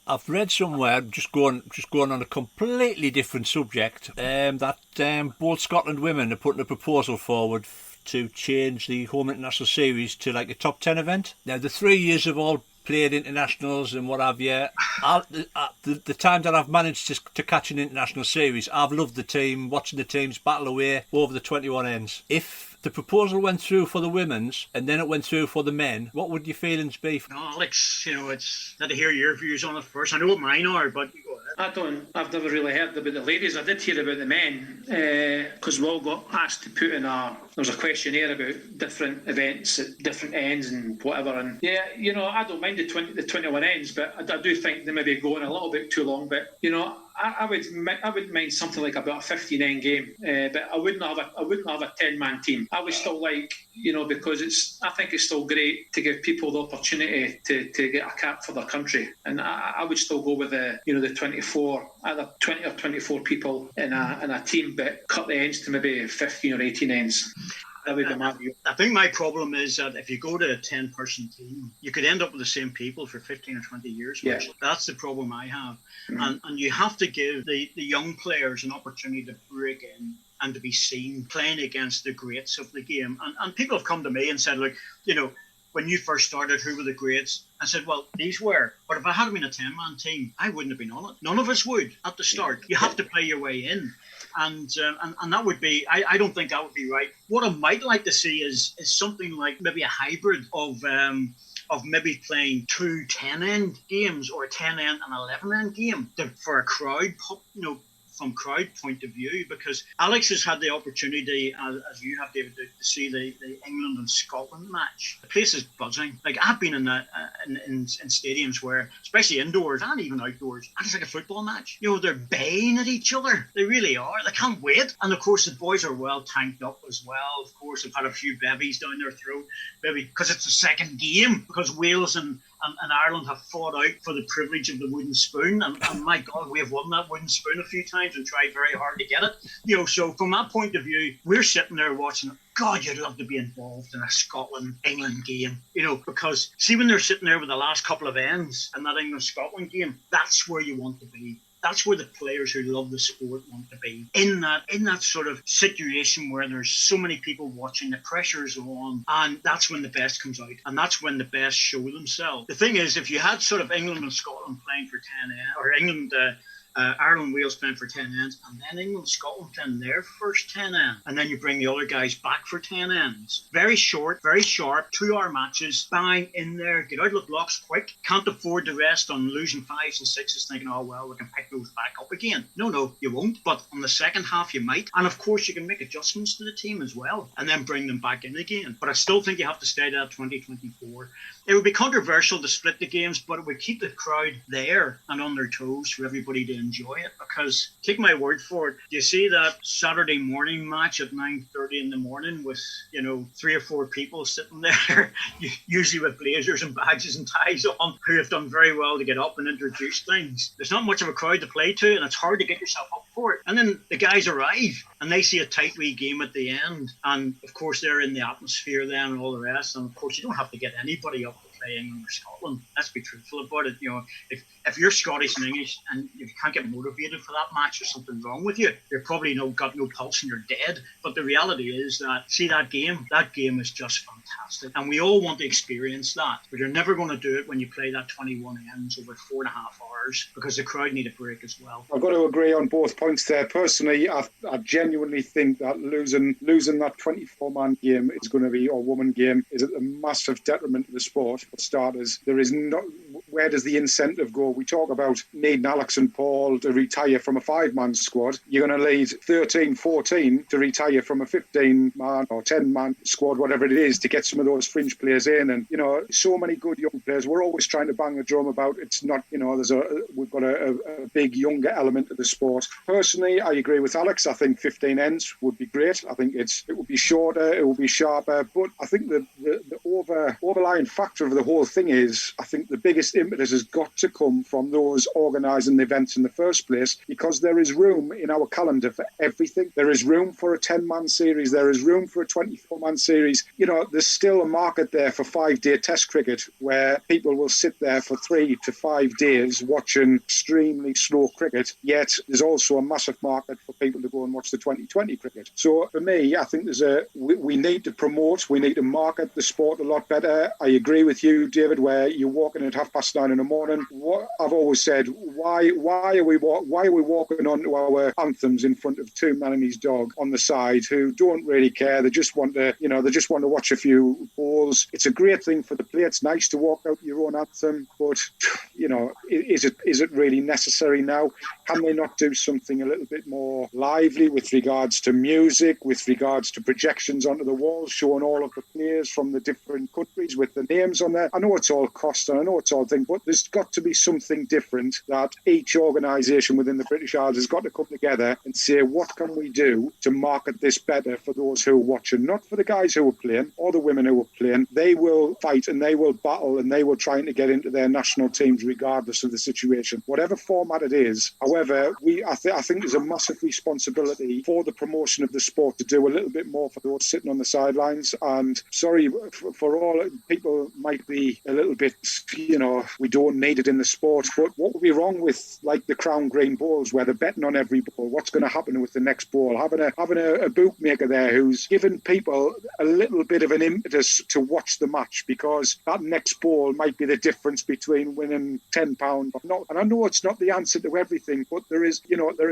I've read somewhere, just going on a completely different subject, that both Scotland women are putting a proposal forward to change the home international series to like a top 10 event. Now, the 3 years have all played internationals and what have you. The time that I've managed to catch an international series, I've loved the team, watching the teams battle away over the 21 ends. If the proposal went through for the women's and then it went through for the men, what would your feelings be? No, Alex, it's not to hear your views on it first. I know what mine are, but you go ahead. I've never really heard about the ladies. I did hear about the men because we all got asked to put in there was a questionnaire about different events at different ends and whatever. And yeah, I don't mind the 21 ends, but I do think they may be going a little bit too long. But I wouldn't mind something like about a 59 game, but I wouldn't have a 10-man team. I would still like, because I think it's still great to give people the opportunity to get a cap for their country, and I would still go with the 24, either 20 or 24 people in a team, but cut the ends to maybe 15 or 18 ends. That would be my view. I think my problem is that if you go to a 10-person team, you could end up with the same people for 15 or 20 years. Yeah. That's the problem I have. Mm-hmm. And you have to give the young players an opportunity to break in and to be seen playing against the greats of the game. And people have come to me and said, look, when you first started, who were the greats? I said, well, these were. But if I had been a 10-man team, I wouldn't have been on it. None of us would at the start. You have to play your way in. And that would be, I don't think that would be right. What I might like to see is something like maybe a hybrid of maybe playing 2 10-end games or a 10-end and 11-end game for a crowd, from crowd point of view, because Alex has had the opportunity, as you have, David, to see the England and Scotland match. The place is buzzing. Like, I've been in stadiums where, especially indoors and even outdoors, and it's like a football match. They're baying at each other. They really are. They can't wait. And of course, the boys are well tanked up as well. Of course, they've had a few bevies down their throat, maybe because it's the second game, because Wales and Ireland have fought out for the privilege of the wooden spoon, and my God, we have won that wooden spoon a few times and tried very hard to get it. So from that point of view, we're sitting there watching it. God, you'd love to be involved in a Scotland-England game, because see, when they're sitting there with the last couple of ends in that England-Scotland game, that's where you want to be. That's where the players who love the sport want to be. In that sort of situation where there's so many people watching, the pressure's on, and that's when the best comes out, and that's when the best show themselves. The thing is, if you had sort of England and Scotland playing for 10 ends, or England, Ireland, Wales playing for 10 ends, and then England, Scotland playing their first 10 ends, and then you bring the other guys back for 10 ends. Very short, very sharp, 2-hour matches, bang, in there, get out of the blocks quick. Can't afford to rest on losing 5s and 6s thinking, oh, well, we can pick those back up again. No, you won't. But on the second half, you might. And of course, you can make adjustments to the team as well, and then bring them back in again. But I still think you have to stay to that 2024. It would be controversial to split the games, but it would keep the crowd there and on their toes for everybody to enjoy it. Because, take my word for it, you see that Saturday morning match at 9:30 in the morning with, 3 or 4 people sitting there, usually with blazers and badges and ties on, who have done very well to get up and introduce things. There's not much of a crowd to play to, and it's hard to get yourself up for it. And then the guys arrive, and they see a tight wee game at the end. And, of course, they're in the atmosphere then and all the rest. And, of course, you don't have to get anybody up to play England or Scotland. Let's be truthful about it. If you're Scottish and English and you can't get motivated for that match, there's something wrong with you. You're probably got no pulse and you're dead. But the reality is that that game is just fantastic. And we all want to experience that. But you're never going to do it when you play that 21 ends over 4.5 hours, because the crowd need a break as well. I've got to agree on both points there. Personally, I genuinely think that losing that 24-man game is going to be, or woman game, is a massive detriment to the sport. For starters, where does the incentive go? We talk about needing Alex and Paul to retire from a 5-man squad. You're going to need 13, 14 to retire from a 15-man or 10-man squad, whatever it is, to get some of those fringe players in. And, so many good young players. We're always trying to bang the drum about it's not, we've got a big younger element of the sport. Personally, I agree with Alex. I think 15 ends would be great. I think it would be shorter, it would be sharper. But I think the overlying factor of the whole thing is, I think the biggest impetus has got to come from those organising the events in the first place, because there is room in our calendar for everything. There is room for a 10-man series. There is room for a 24-man series. There's still a market there for 5-day test cricket where people will sit there for 3 to 5 days watching extremely slow cricket, yet there's also a massive market for people to go and watch the 2020 cricket. So for me, I think we need to promote, we need to market the sport a lot better. I agree with you, David, where you're walking at 9:30 in the morning. What I've always said, why are we walking onto our anthems in front of two man and his dog on the side who don't really care? They just want to watch a few balls. It's a great thing for the player. It's nice to walk out your own anthem, but is it really necessary now? Can they not do something a little bit more lively with regards to music, with regards to projections onto the walls, showing all of the players from the different countries with the names on there? I know it's all cost and I know it's all thing, but there's got to be something different that each organisation within the British Isles has got to come together and say, what can we do to market this better for those who are watching? Not for the guys who are playing or the women who are playing. They will fight and they will battle and they will try to get into their national teams regardless of the situation, whatever format it is. However, I think there's a massive responsibility for the promotion of the sport to do a little bit more for those sitting on the sidelines. And sorry for all people might be a little bit, we don't need it in the sport, but what would be wrong with like the Crown Green Bowls where they're betting on every ball? What's going to happen with the next ball? Having a bookmaker there who's giving people a little bit of an impetus to watch the match, because that next ball might be the difference between winning £10 or not. And I know it's not the answer to everything, but there is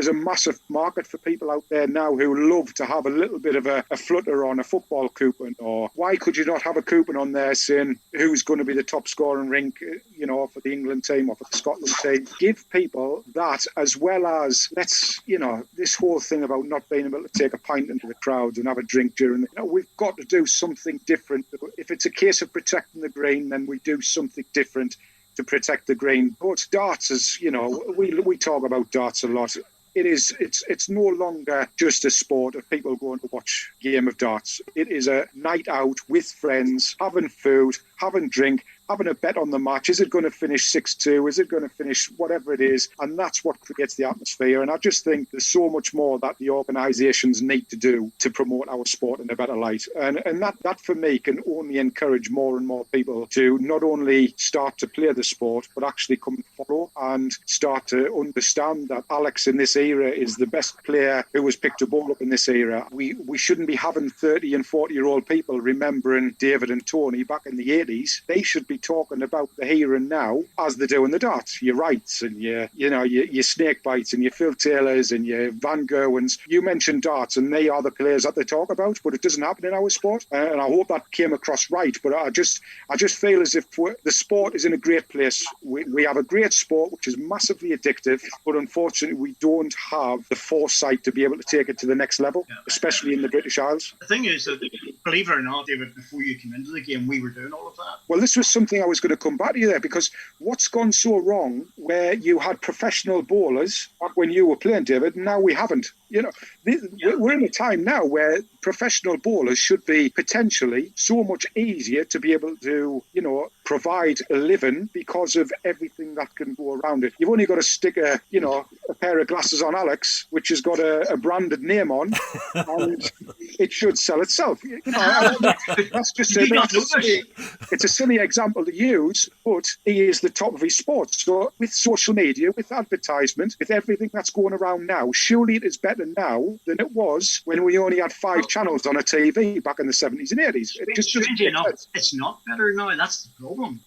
a massive market for people out there now who love to have a little bit of a flutter on a football coupon. Or why could you not have a coupon on there saying who's going to be the top scorer in rink, for the England team or for the Scotland team? Give people that, as well as this whole thing about not being able to take a pint into the crowd and have a drink during we've got to do something different. If it's a case of protecting the green, then we do something different to protect the green. But darts is, we talk about darts a lot. It's no longer just a sport of people going to watch a game of darts. It is a night out with friends, having food, having drink, having a bet on the match. Is it going to finish 6-2? Is it going to finish whatever it is? And that's what creates the atmosphere. And I just think there's so much more that the organisations need to do to promote our sport in a better light. And that for me can only encourage more and more people to not only start to play the sport, but actually come and follow and start to understand that Alex in this era is the best player who has picked a ball up in this era. We shouldn't be having 30 and 40-year-old people remembering David and Tony back in the 80s. They should be talking about the here and now as they do in the darts. Your Wrights and your Snake Bites and your Phil Taylors and your Van Gerwens. You mentioned darts and they are the players that they talk about, but it doesn't happen in our sport. And I hope that came across right. But I just feel as if the sport is in a great place. We have a great sport which is massively addictive, but unfortunately we don't have the foresight to be able to take it to the next level, especially in the British Isles. The thing is that, believe it or not, David, before you came into the game, we were doing all of that. Well, this was something I was going to come back to you there, because what's gone so wrong where you had professional bowlers back when you were playing, David, and now we haven't. We're in a time now where professional bowlers should be potentially so much easier to be able to, provide a living because of everything that can go around it. You've only got to stick a pair of glasses on Alex, which has got a branded name on, and it should sell itself. That's just it's a silly example to use, but he is the top of his sport. So with social media, with advertisement, with everything that's going around now, surely it is better now than it was when we only had 5 channels on a TV back in the 70s and 80s. Strangely enough, it's not better now. That's the problem.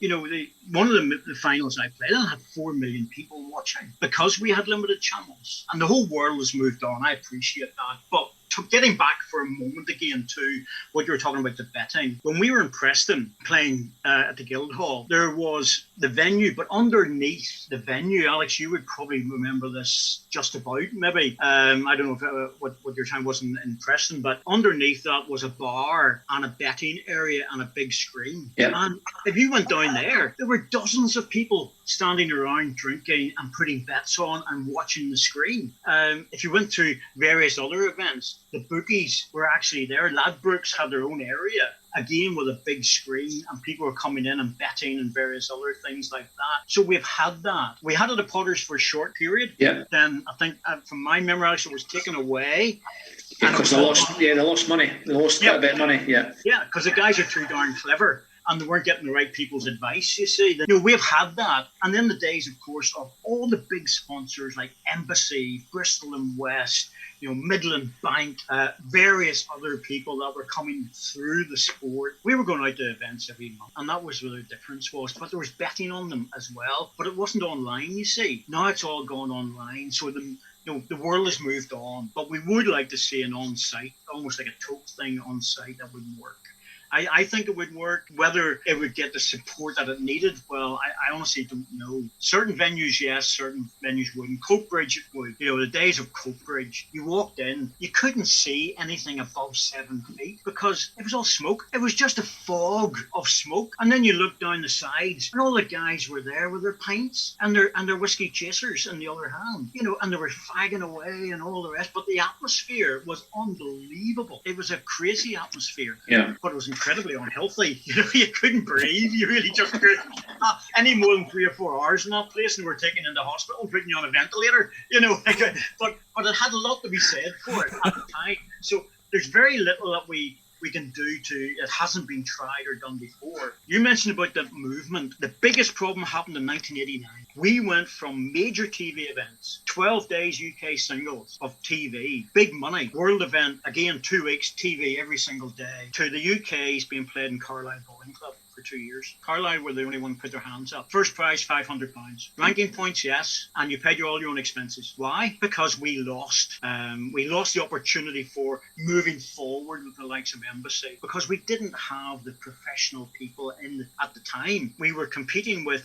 One of the finals I played, I had 4 million people watching because we had limited channels, and the whole world has moved on. I appreciate that, but getting back for a moment again to what you were talking about, the betting. When we were in Preston playing at the Guildhall, there was the venue, but underneath the venue, Alex, you would probably remember this just about, maybe. I don't know if, what your time was in Preston, but underneath that was a bar and a betting area and a big screen. Yeah. And if you went down there were dozens of people standing around drinking and putting bets on and watching the screen. If you went to various other events, the bookies were actually there. Ladbrokes had their own area, again with a big screen, and people were coming in and betting and various other things like that. So we've had that. We had it at Potters for a short period. Yeah. Then I think, from my memory, actually, it was taken away. Yeah, because they lost money. They lost quite a bit of money. Yeah. Yeah, because the guys are too darn clever. And they weren't getting the right people's advice, you see. We've had that. And then the days, of course, of all the big sponsors like Embassy, Bristol and West, Midland Bank, various other people that were coming through the sport. We were going out to events every month, and that was where the difference was. But there was betting on them as well. But it wasn't online, you see. Now it's all gone online. So the world has moved on. But we would like to see an on-site, almost like a tote thing on-site that would work. I think it would work. Whether it would get the support that it needed, well, I honestly don't know. Certain venues, yes. Certain venues wouldn't. Coatbridge, it would. The days of Coatbridge, you walked in, you couldn't see anything above 7 feet because it was all smoke. It was just a fog of smoke. And then you looked down the sides, and all the guys were there with their pints and their whiskey chasers in the other hand, and they were fagging away and all the rest. But the atmosphere was unbelievable. It was a crazy atmosphere. Yeah. But it was incredibly unhealthy. You couldn't breathe. You really just couldn't. Any more than 3 or 4 hours in that place, and we were taken into hospital, putting you on a ventilator. But it had a lot to be said for it at the time. So there's very little that we can do it hasn't been tried or done before. You mentioned about the movement. The biggest problem happened in 1989. We went from major TV events, 12 days UK singles of TV, big money, world event, again 2 weeks, TV every single day, to the UK's being played in Carlisle Bowling Club for 2 years. Carlisle were the only one who put their hands up. First prize, £500. Ranking points, yes, and you paid all your own expenses. Why? Because we lost. We lost the opportunity for moving forward with the likes of Embassy because we didn't have the professional people at the time. We were competing with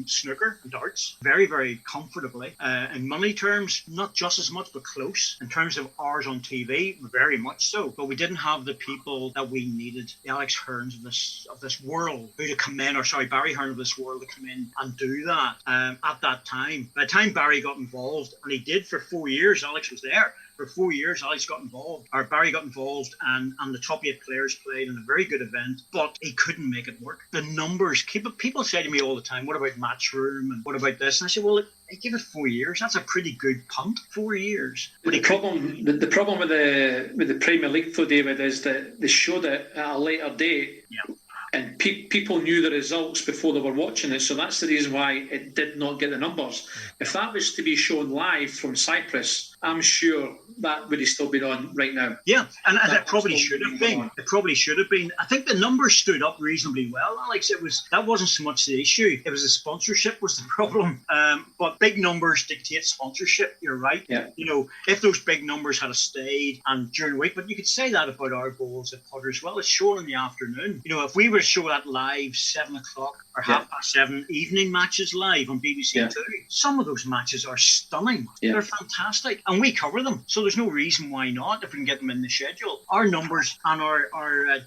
snooker and darts very, very comfortably. In money terms, not just as much, but close. In terms of hours on TV, very much so. But we didn't have the people that we needed. The Alex Hearns of this world who to come in, Barry Hearn of this world to come in and do that at that time. By the time Barry got involved, and he did for 4 years, Alex was there. For 4 years, Barry got involved, and the top 8 players played in a very good event, but he couldn't make it work. The numbers, people say to me all the time, what about Matchroom and what about this? And I say, well, give it 4 years. That's a pretty good punt, 4 years. But the problem with the Premier League, though, David, is that they showed it at a later date. Yeah. And people knew the results before they were watching it, so that's the reason why it did not get the numbers. If that was to be shown live from Cyprus, I'm sure that would have still been on right now. Yeah, and it probably should have been. It probably should have been. I think the numbers stood up reasonably well, Alex. That wasn't so much the issue. It was the sponsorship was the problem. But big numbers dictate sponsorship. You're right. Yeah. If those big numbers had stayed and during the week, but you could say that about our bowls at Potters. Well, it's shown in the afternoon. If we were to show that live 7 o'clock or 7:30 evening matches live on BBC Two, some of those matches are stunning. Yeah. They're fantastic, and we cover them. So there's no reason why not if we can get them in the schedule. Our numbers and our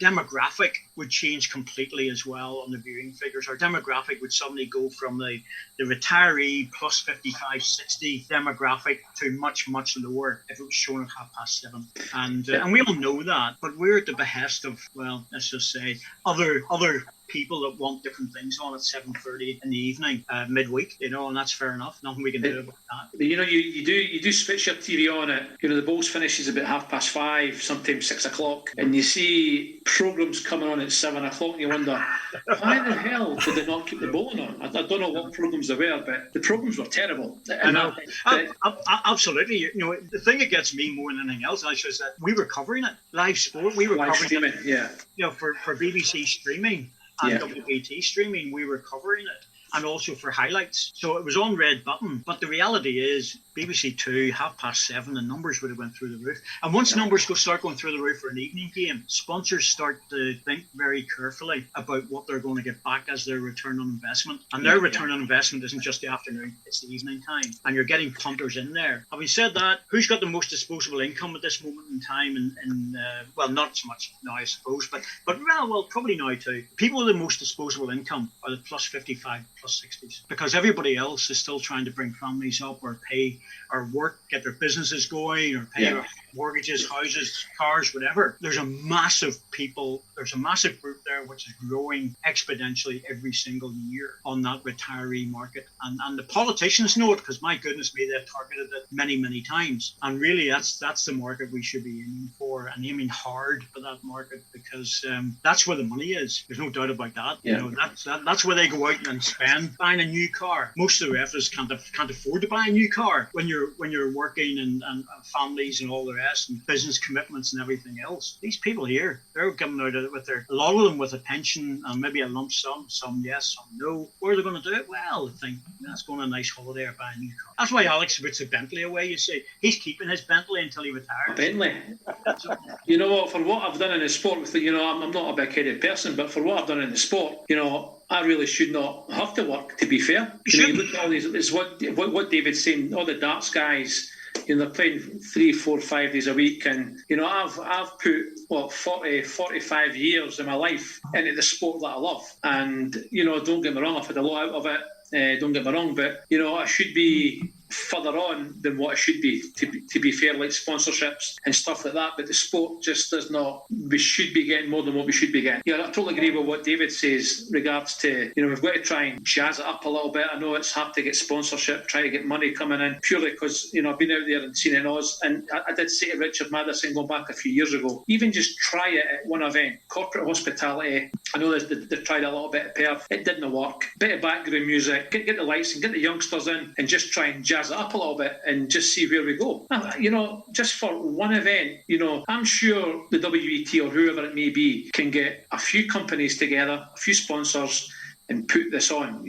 demographic would change completely as well on the viewing figures. Our demographic would suddenly go from the retiree plus 55, 60 demographic to much, much lower if it was shown at 7:30. And we all know that, but we're at the behest of, well, let's just say, other people that want different things on at 7:30 in the evening, midweek, and that's fair enough. Nothing we can do about that. You do switch your TV on at, the Bowls finishes about 5:30, sometimes 6 o'clock, and you see programmes coming on at 7 o'clock, and you wonder, why the hell did they not keep the bowling on? I don't know what programmes they were, but the programmes were terrible. I know. Absolutely. The thing that gets me more than anything else, actually, is that we were covering it, live sport. We were covering it, for BBC streaming. And WBT streaming, we were covering it, and also for highlights. So it was on Red Button. But the reality is, BBC Two, 7:30, the numbers would have went through the roof. And once numbers start going through the roof for an evening game, sponsors start to think very carefully about what they're going to get back as their return on investment. And their return on investment isn't just the afternoon, it's the evening time. And you're getting punters in there. Having said that, who's got the most disposable income at this moment in time? Well, not so much now, I suppose, but well, probably now too. People with the most disposable income are the plus 55, plus 60s, because everybody else is still trying to bring families up or pay or work, get their businesses going, or pay mortgages, houses, cars, whatever. There's a massive group there which is growing exponentially every single year on that retiree market. And the politicians know it, because my goodness me, they've targeted it many, many times. And really that's the market we should be aiming for, and aiming hard for that market, because that's where the money is. There's no doubt about that. Yeah. You know, that's where they go out and spend buying a new car. Most of the refs can't afford to buy a new car when you're working and families and all the rest, and business commitments and everything else. These people here, they're coming out of it with a lot of them with a pension and maybe a lump sum, some yes, some no. Where are they going to do it? Well, they think, let's go on a nice holiday or buy a new car. That's why Alex puts a Bentley away, you see. He's keeping his Bentley until he retires. Bentley. You know what, for what I've done in the sport, I'm not a big-headed person, but for what I've done in the sport, I really should not have to work, to be fair. You look at all these, it's what David's saying, all the darts guys, they're playing 3, 4, 5 days a week, and I've put 45 years of my life into the sport that I love, and don't get me wrong, I've had a lot out of it. Don't get me wrong, but I should be further on than what it should be, to be fair, like sponsorships and stuff like that. But the sport just does not. We should be getting more than what we should be getting. Yeah, I totally agree with what David says regards to we've got to try and jazz it up a little bit. I know it's hard to get sponsorship, try to get money coming in, purely because I've been out there and seen it in Oz. And I did say to Richard Madison going back a few years ago, even just try it at one event, corporate hospitality. I know they've tried a little bit of Perth. It didn't work. Bit of background music, get the lights and get the youngsters in, and just try and jazz it up a little bit and just see where we go. Just for one event, I'm sure the WET or whoever it may be can get a few companies together, a few sponsors, and put this on.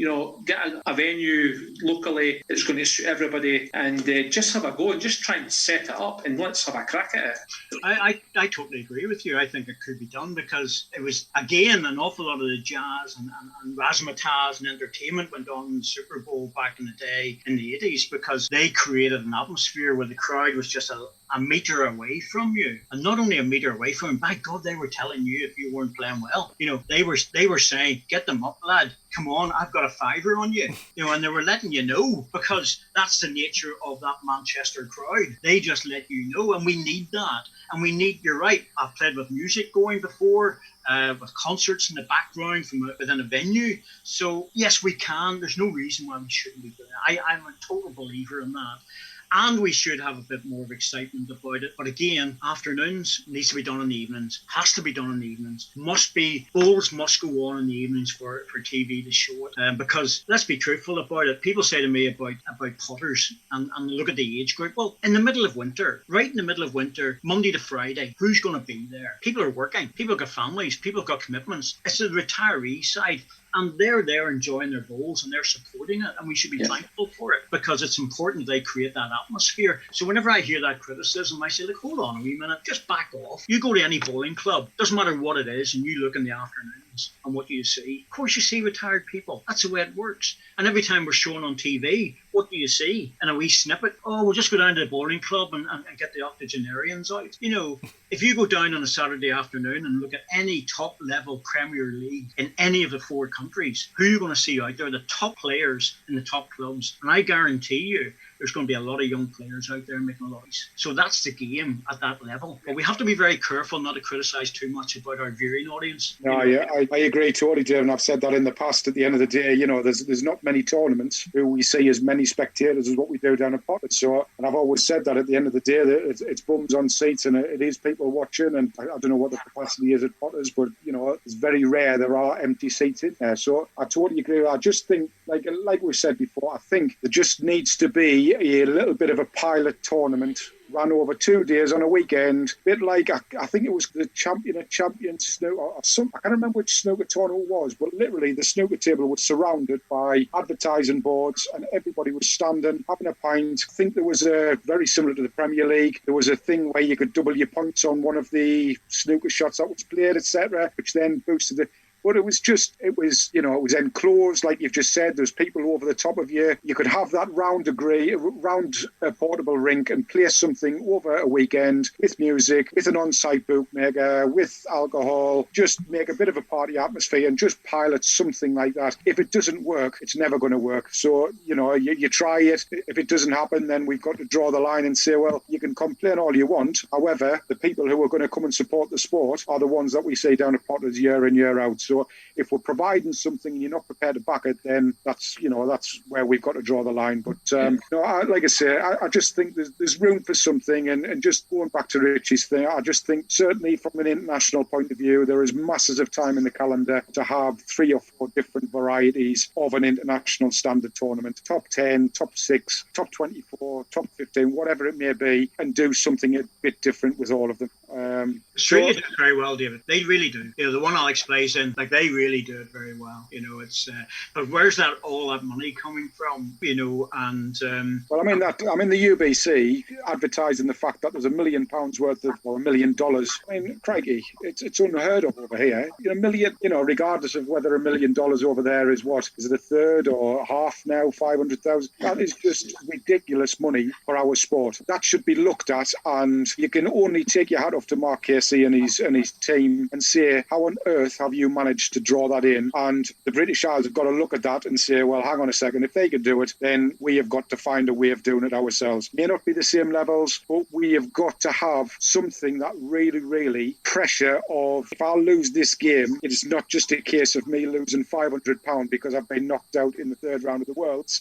Get a venue locally that's going to suit everybody, and just have a go and just try and set it up, and let's have a crack at it. I totally agree with you. I think it could be done, because it was, again, an awful lot of the jazz and razzmatazz and entertainment went on in the Super Bowl back in the day in the 80s, because they created an atmosphere where the crowd was just a metre away from you, and not only a metre away from you, by God, they were telling you if you weren't playing well. They were saying, get them up, lad. Come on, I've got a fiver on you. And they were letting you know, because that's the nature of that Manchester crowd. They just let you know, and we need that. And you're right, I've played with music going before, with concerts in the background from within a venue. So yes, we can. There's no reason why we shouldn't be doing it. I'm a total believer in that. And we should have a bit more of excitement about it. But again, afternoons needs to be done in the evenings. Has to be done in the evenings. Bowls must go on in the evenings for TV to show it. Because let's be truthful about it. People say to me about putters and look at the age group. Well, in the middle of winter, right in the middle of winter, Monday to Friday, who's going to be there? People are working. People have got families. People have got commitments. It's the retiree side. And they're there enjoying their bowls, and they're supporting it, and we should be thankful for it, because it's important they create that atmosphere. So whenever I hear that criticism, I say, look, hold on a wee minute, just back off. You go to any bowling club, doesn't matter what it is, and you look in the afternoons, and what do you see? Of course you see retired people. That's the way it works. And every time we're showing on TV, what do you see? In a wee snippet, we'll just go down to the bowling club and get the octogenarians out. If you go down on a Saturday afternoon and look at any top-level Premier League in any of the 4 countries, who are you going to see out there? The top players in the top clubs. And I guarantee you, there's going to be a lot of young players out there making a lot of noise. So that's the game at that level. But we have to be very careful not to criticise too much about our viewing audience. No, yeah, I agree totally, Dave, and I've said that in the past. At the end of the day, there's not many tournaments who we see as many spectators as what we do down at Potters. So, and I've always said that at the end of the day, that it's bums on seats and it is people watching. And I don't know what the capacity is at Potters, but it's very rare there are empty seats in there. So I totally agree. I just think, like we said before, I think there just needs to be a little bit of a pilot tournament ran over 2 days on a weekend, a bit like, I think it was the champion snooker, or some, I can't remember which snooker tournament it was, but literally the snooker table was surrounded by advertising boards and everybody was standing, having a pint. I think there was very similar to the Premier League. There was a thing where you could double your points on one of the snooker shots that was played, etc., which then boosted it. But it was enclosed, like you've just said. There's people over the top of you. You could have that round portable rink and play something over a weekend with music, with an on-site bookmaker, with alcohol, just make a bit of a party atmosphere and just pilot something like that. If it doesn't work, it's never going to work. So, you try it. If it doesn't happen, then we've got to draw the line and say, well, you can complain all you want. However, the people who are going to come and support the sport are the ones that we see down at Potters year in, year out. So if we're providing something and you're not prepared to back it, then that's where we've got to draw the line. But like I say, I just think there's room for something. And just going back to Richie's thing, I just think certainly from an international point of view, there is masses of time in the calendar to have 3 or 4 different varieties of an international standard tournament. Top 10, top 6, top 24, top 15, whatever it may be, and do something a bit different with all of them. Australia do it very well, David. They really do. The one Alex plays in, they really do it very well. It's but where's all that money coming from? Well, I mean the UBC advertising the fact that there's £1 million worth of, or $1 million. I mean, crikey, it's unheard of over here. A million, regardless of whether $1 million over there is it a third or half now, 500,000. That is just ridiculous money for our sport. That should be looked at, and you can only take your hat off to Mark Casey and his team and say, how on earth have you managed to draw that in? And the British Isles have got to look at that and say, well, hang on a second, if they can do it, then we have got to find a way of doing it ourselves. May not be the same levels, but we have got to have something that really, really pressure of, if I lose this game, it is not just a case of me losing £500 because I've been knocked out in the third round of the Worlds.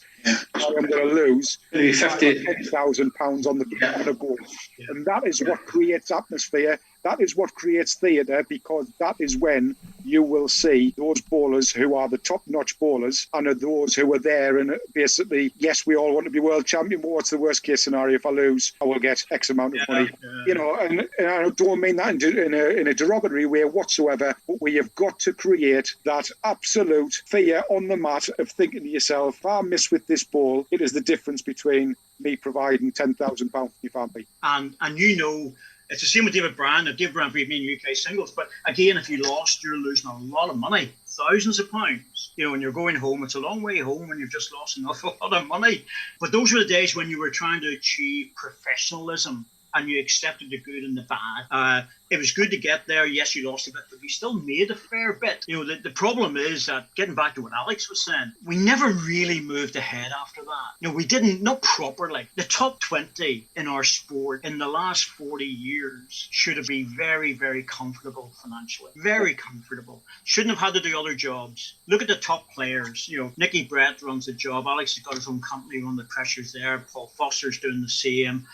I'm going to lose £50,000 on the board. Yeah. And that is what creates atmosphere. That is what creates theatre, because that is when you will see those bowlers who are the top-notch bowlers and are those who are there and basically, yes, we all want to be world champion, but what's the worst-case scenario? If I lose, I will get X amount of money. And I don't mean that in a derogatory way whatsoever, but we have got to create that absolute fear on the mat of thinking to yourself, if I miss with this ball, it is the difference between me providing £10,000 for my family. And it's the same with David Bryant. David Bryant beat me in UK singles, but again, if you lost, you're losing a lot of money, thousands of pounds. When you're going home, it's a long way home when you've just lost an awful lot of money. But those were the days when you were trying to achieve professionalism and you accepted the good and the bad. It was good to get there. Yes, you lost a bit, but we still made a fair bit. The problem is that, getting back to what Alex was saying, we never really moved ahead after that. We didn't, not properly. The top 20 in our sport in the last 40 years should have been very, very comfortable financially. Very comfortable. Shouldn't have had to do other jobs. Look at the top players. Nicky Brett runs the job. Alex has got his own company on the pressures there. Paul Foster's doing the same.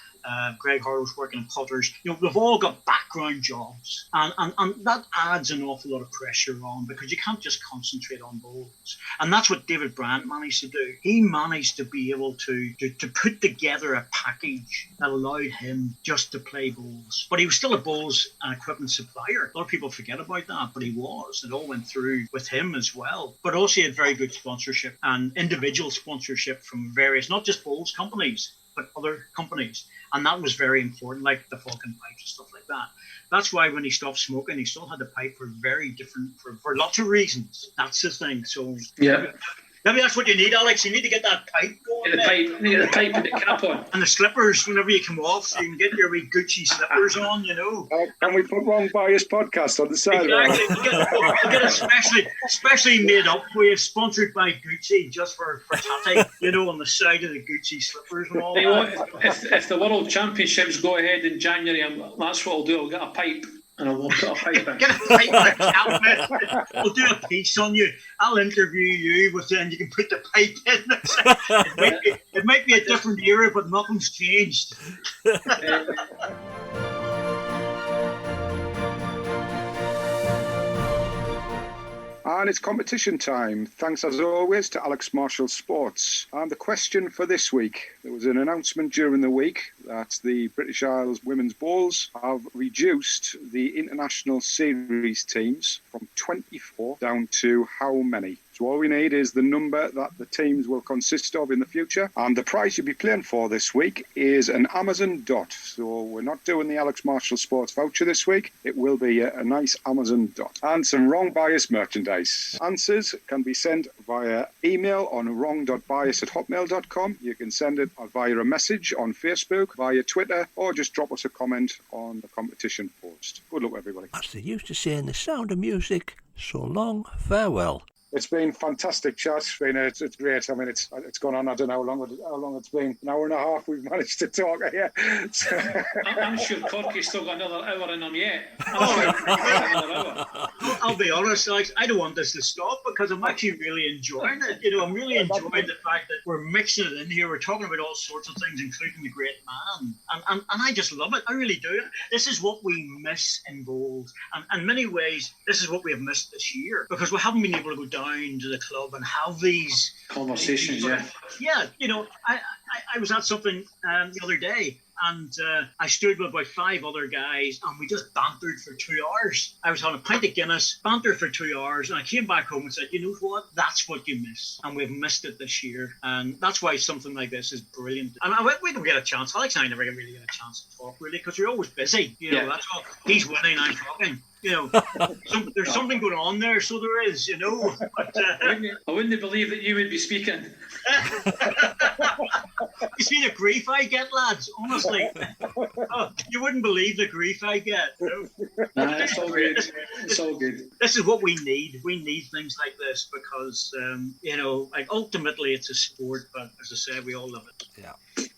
Greg Harlow's working in Potters. We've all got background jobs, and that adds an awful lot of pressure on, because you can't just concentrate on bowls. And that's what David Bryant managed to do. He managed to be able to put together a package that allowed him just to play bowls. But he was still a bowls and equipment supplier. A lot of people forget about that, but he was. It all went through with him as well. But also he had very good sponsorship and individual sponsorship from various, not just bowls companies, but other companies. And that was very important, like the Falcon pipes and stuff like that. That's why when he stopped smoking, he still had the pipe for lots of reasons. That's the thing. So yeah. Maybe that's what you need, Alex. You need to get that pipe going. The pipe with the cap on. And the slippers whenever you come off, so you can get your wee Gucci slippers on, Can we put Wrong Bias podcast on the side? Exactly. You get especially made up for you, sponsored by Gucci, just for Tati, on the side of the Gucci slippers and all that. If the World Championships go ahead in January, that's what I'll do. I'll get a pipe. And I won't put a pipe in. Get a pipe and a cap, mate. We'll do a piece on you. I'll interview you and you can put the pipe in. It might be a different era, but nothing's changed. And it's competition time. Thanks as always to Alex Marshall Sports. And the question for this week, there was an announcement during the week that the British Isles Women's Bowls have reduced the international series teams from 24 down to how many? So all we need is the number that the teams will consist of in the future. And the prize you'll be playing for this week is an Amazon Dot. So we're not doing the Alex Marshall Sports voucher this week. It will be a nice Amazon Dot. And some Wrong Bias merchandise. Answers can be sent via email on wrong.bias@hotmail.com. You can send it via a message on Facebook, via Twitter, or just drop us a comment on the competition post. Good luck, everybody. As they used to say in The Sound of Music, so long, farewell. It's been fantastic chat. It's great. I mean, it's gone on. I don't know how long it's been. An hour and a half. We've managed to talk here. So. I'm sure Corkill's still got another hour in him yet. I'll be honest, Alex. I don't want this to stop because I'm actually really enjoying it. I'm really enjoying the fact that we're mixing it in here. We're talking about all sorts of things, including the great man, and I just love it. I really do. This is what we miss in bowls, and in many ways, this is what we have missed this year because we haven't been able to go down to the club and have these conversations. I was at something the other day and I stood with about 5 other guys and we just bantered for 2 hours. I was having a pint of Guinness, bantered for 2 hours, and I came back home and said, you know what, that's what you miss, and we've missed it this year, and that's why something like this is brilliant. And we don't get a chance. Alex and I never really get a chance to talk, really, because you're always busy. That's all. He's winning, I'm talking. There's something going on there, so there is, But, I wouldn't believe that you would be speaking. You see the grief I get, lads, honestly. You wouldn't believe the grief I get. Nah, it's all good. It's all good. This is what we need. We need things like this because, ultimately it's a sport, but as I said, we all love it. Yeah.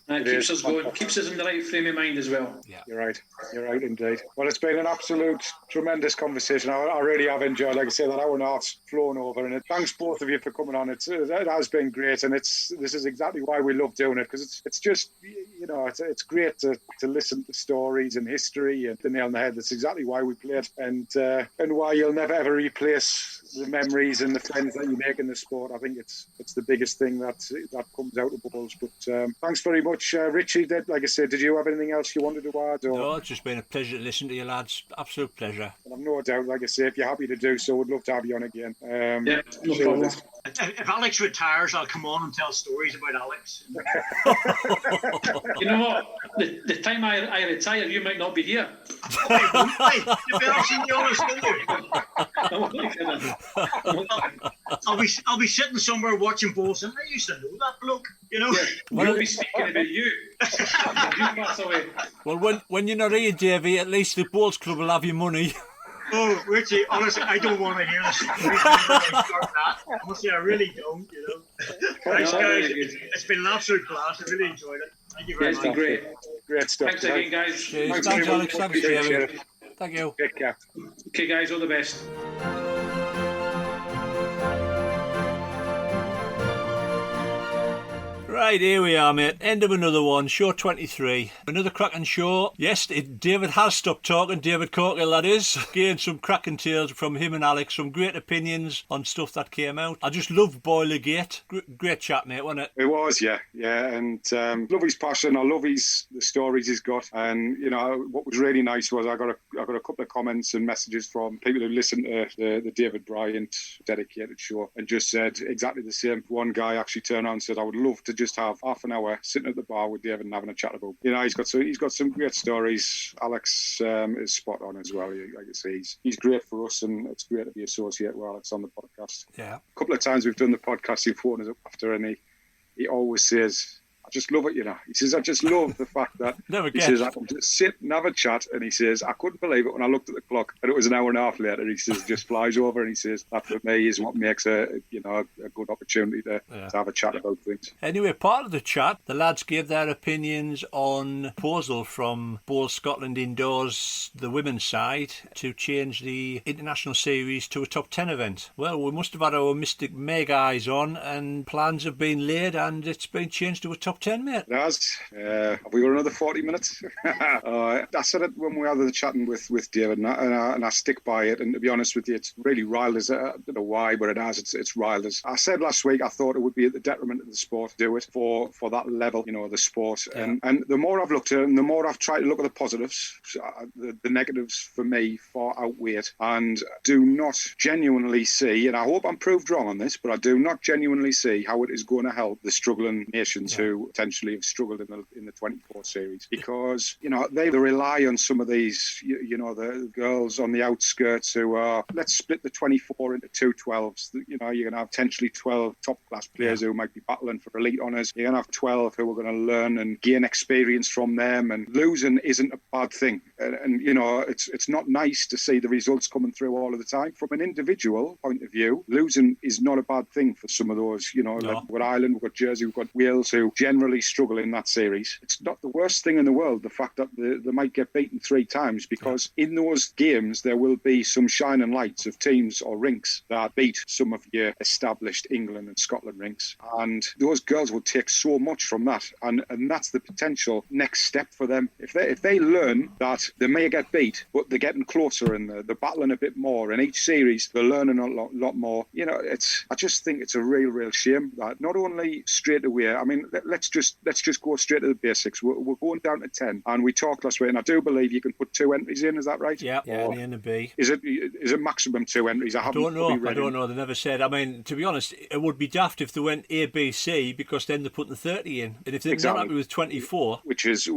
It keeps us going, keeps us in the right frame of mind as well. Yeah, You're right indeed. Well, it's been an absolute tremendous conversation. I really have enjoyed, like I say, that hour and a half's flown over, and thanks both of you for coming on. It has been great, and this is exactly why we love doing it, because it's just, it's great to listen to stories and history and the nail on the head. That's exactly why we play it, and why you'll never ever replace the memories and the friends that you make in the sport. I think it's the biggest thing that comes out of bowls. But thanks very much, Richie. Like I said, did you have anything else you wanted to add? Or? No, it's just been a pleasure to listen to you, lads. Absolute pleasure. And I've no doubt, like I say, if you're happy to do so, we'd love to have you on again. No problem. If Alex retires, I'll come on and tell stories about Alex. You know what? The time I retire, you might not be here. I won't be. To be absolutely honest with you. I'll be sitting somewhere watching bowls, and I used to know that bloke. We'll be speaking about you. You pass away. Well, when you're not here, Davey, at least the Bowls Club will have your money. Oh, Richie, honestly, I don't want to hear this. Honestly, I really don't, Thanks, guys. It's been an absolute blast. I really enjoyed it. Thank you very much. It's been great. Great stuff. Thanks again, guys. Cheers. Thanks, Alex. Thanks, Davey. Thank you. Take care. Okay, guys, all the best. Right, here we are, mate. End of another one. Show 23. Another cracking show. Yes, David has stopped talking. David Corkill, that is. Again, some cracking tales from him and Alex. Some great opinions on stuff that came out. I just loved Boilergate. Great chat, mate, wasn't it? It was, yeah. And love his passion. I love the stories he's got. And, what was really nice was I got a couple of comments and messages from people who listened to the David Bryant dedicated show and just said exactly the same. One guy actually turned around and said, I would love to just have half an hour sitting at the bar with David and having a chat about. He's got some great stories. Alex is spot on as well. Like I say, he's great for us, and it's great to be associated with Alex on the podcast. Yeah. A couple of times we've done the podcast, he's phoned us up after, and he always says, I just love it, He says, I just love the fact that he says, I can just sit and have a chat, and he says, I couldn't believe it when I looked at the clock and it was an hour and a half later. He says, just flies over, and he says, that for me is what makes a good opportunity to have a chat about things. Anyway, part of the chat, the lads gave their opinions on a proposal from Bowl Scotland Indoors, the women's side, to change the international series to a top 10 event. Well, we must have had our Mystic Meg eyes on, and plans have been laid, and it's been changed to a top top 10, mate. It has. Have we got another 40 minutes? I said it when we had the chatting with David, and I stick by it. And to be honest with you, it's really riled us. I don't know why, but it has. It's riled us. I said last week I thought it would be at the detriment of the sport to do it for that level, the sport. Yeah. And the more I've looked at it, and the more I've tried to look at the positives, the negatives for me far outweigh it, and do not genuinely see, and I hope I'm proved wrong on this, but I do not genuinely see how it is going to help the struggling nations who potentially have struggled in the 24 series, because they rely on some of these the girls on the outskirts who are, let's split the 24 into 2 12s. You're going to have potentially 12 top class players who might be battling for elite honours. You're going to have 12 who are going to learn and gain experience from them, and losing isn't a bad thing, and it's not nice to see the results coming through all of the time. From an individual point of view, losing is not a bad thing for some of those, like we've got Ireland, we've got Jersey, we've got Wales, who generally struggle in that series. It's not the worst thing in the world, the fact that they might get beaten 3 times, because in those games there will be some shining lights of teams or rinks that beat some of your established England and Scotland rinks, and those girls will take so much from that, and that's the potential next step for them. If they learn that they may get beat, but they're getting closer and they're battling a bit more, in each series they're learning a lot more. I just think it's a real shame that not only straight away, I mean, let's just go straight to the basics. We're going down to 10, and we talked last week, and I do believe you can put 2 entries in. Is that right? Yeah, an A and a B. Is it maximum 2 entries? I don't know. They never said. I mean, to be honest, it would be daft if they went A, B, C, because then they're putting 30 in, and if they're not happy with 24, which is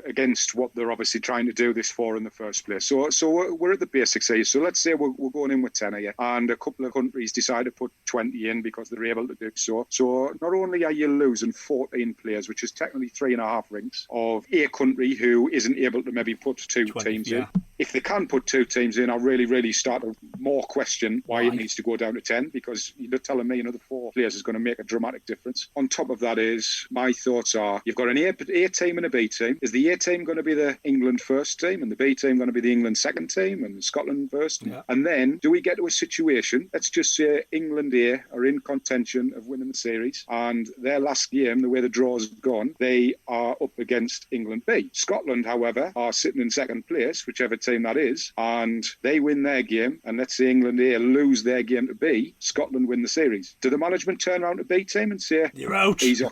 against what they're obviously trying to do this for in the first place. So we're at the basics here. So let's say we're going in with 10 here, and a couple of countries decide to put 20 in because they're able to do so. So not only are you losing 14 players, which is technically 3.5 rinks, of a country who isn't able to maybe put 2 teams in. If they can put 2 teams in, I really start to more question why it needs to go down to 10, because you're telling me another 4 players is going to make a dramatic difference. On top of that is, my thoughts are, you've got an A team and a B team. Is the A team going to be the England first team, and the B team going to be the England second team, and Scotland first? Yeah. And then, do we get to a situation, let's just say England A are in contention of winning the series, and their last game, the way the draw's gone, they are up against England B. Scotland, however, are sitting in second place, whichever team that is, and they win their game, and let's say England A lose their game to B, Scotland win the series. Do the management turn around to B team and say, you're out? He's off.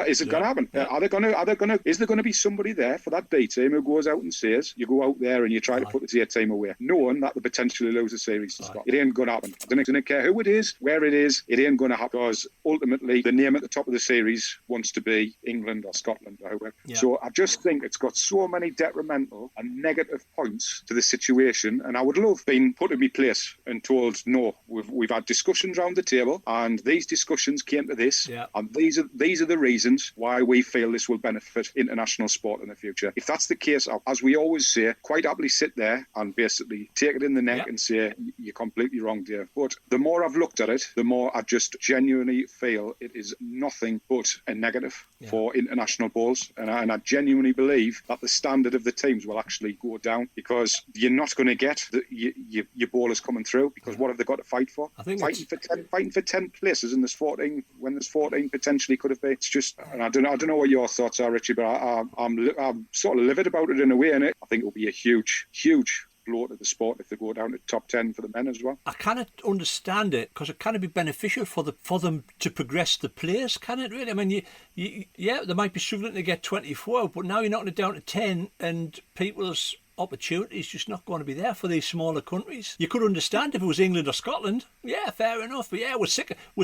Is it going to happen? Is there going to be somebody there for that B team who goes out and says, you go out there and you try to put the A team away, knowing that they potentially lose a series to Scotland? It ain't going to happen. I don't care who it is, where it is, it ain't going to happen, because ultimately the name at the top of the series wants to be England or Scotland or whoever. Yeah. So I just think it's got so many detrimental and negative points to the situation, and I would love being put in my place and told, no, we've had discussions around the table, and these discussions came to this, and these are the reasons why we feel this will benefit international sport in the future. If that's the case, as we always say, quite happily sit there and basically take it in the neck and say, you're completely wrong, Dave. But the more I've looked at it, the more I just genuinely feel it is nothing but a negative for international bowls, and I genuinely believe that the standard of the teams will actually go down, because you're not going to get your bowlers coming through, because what have they got to fight for? I think fighting for 10 places, and there's 14 when there's 14 potentially could have been. It's just, and I don't know what your thoughts are, Richie, but I'm sort of livid about it in a way, and I think it'll be a huge blow to the sport if they go down to top 10 for the men as well. I cannot understand it, because it can be beneficial for them to progress the players, can it really? I mean, they might be struggling to get 24, but now you're knocking it down to 10, and people's opportunities just not going to be there for these smaller countries. You could understand if it was England or Scotland. Yeah, fair enough. But we're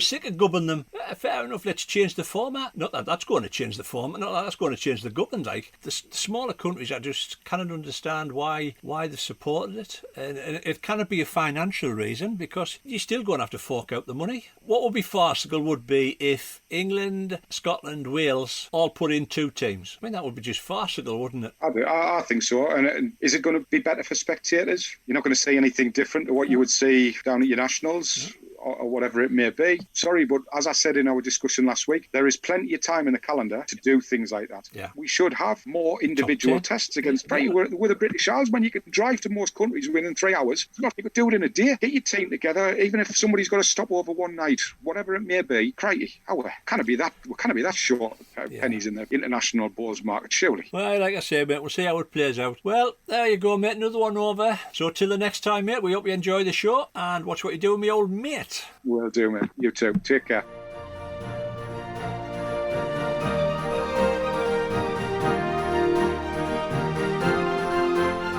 sick of gubbing them. Yeah, fair enough. Let's change the format. Not that that's going to change the format. Not that that's going to change the gubbing. Like the smaller countries, I just cannot understand why they supported it. And it cannot be a financial reason, because you're still going to have to fork out the money. What would be farcical would be if England, Scotland, Wales all put in 2 teams. I mean, that would be just farcical, wouldn't it? I think so. And is it going to be better for spectators? You're not going to see anything different to what you would see down at your nationals. Or whatever it may be. Sorry, but as I said in our discussion last week, there is plenty of time in the calendar to do things like that. Yeah. We should have more individual tests against We're the British Isles. When you can drive to most countries within 3 hours, you could do it in a day. Get your team together, even if somebody's got to stop over one night, whatever it may be. Crikey, can it be that short pennies in the international bowls market, surely. Well, like I say, mate, we'll see how it plays out. Well, there you go, mate, another one over. So till the next time, mate, we hope you enjoy the show and watch what you do with me old mate. Will do, mate. You too. Take care.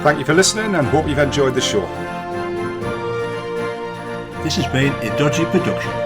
Thank you for listening and hope you've enjoyed the show. This has been a Dodgy production.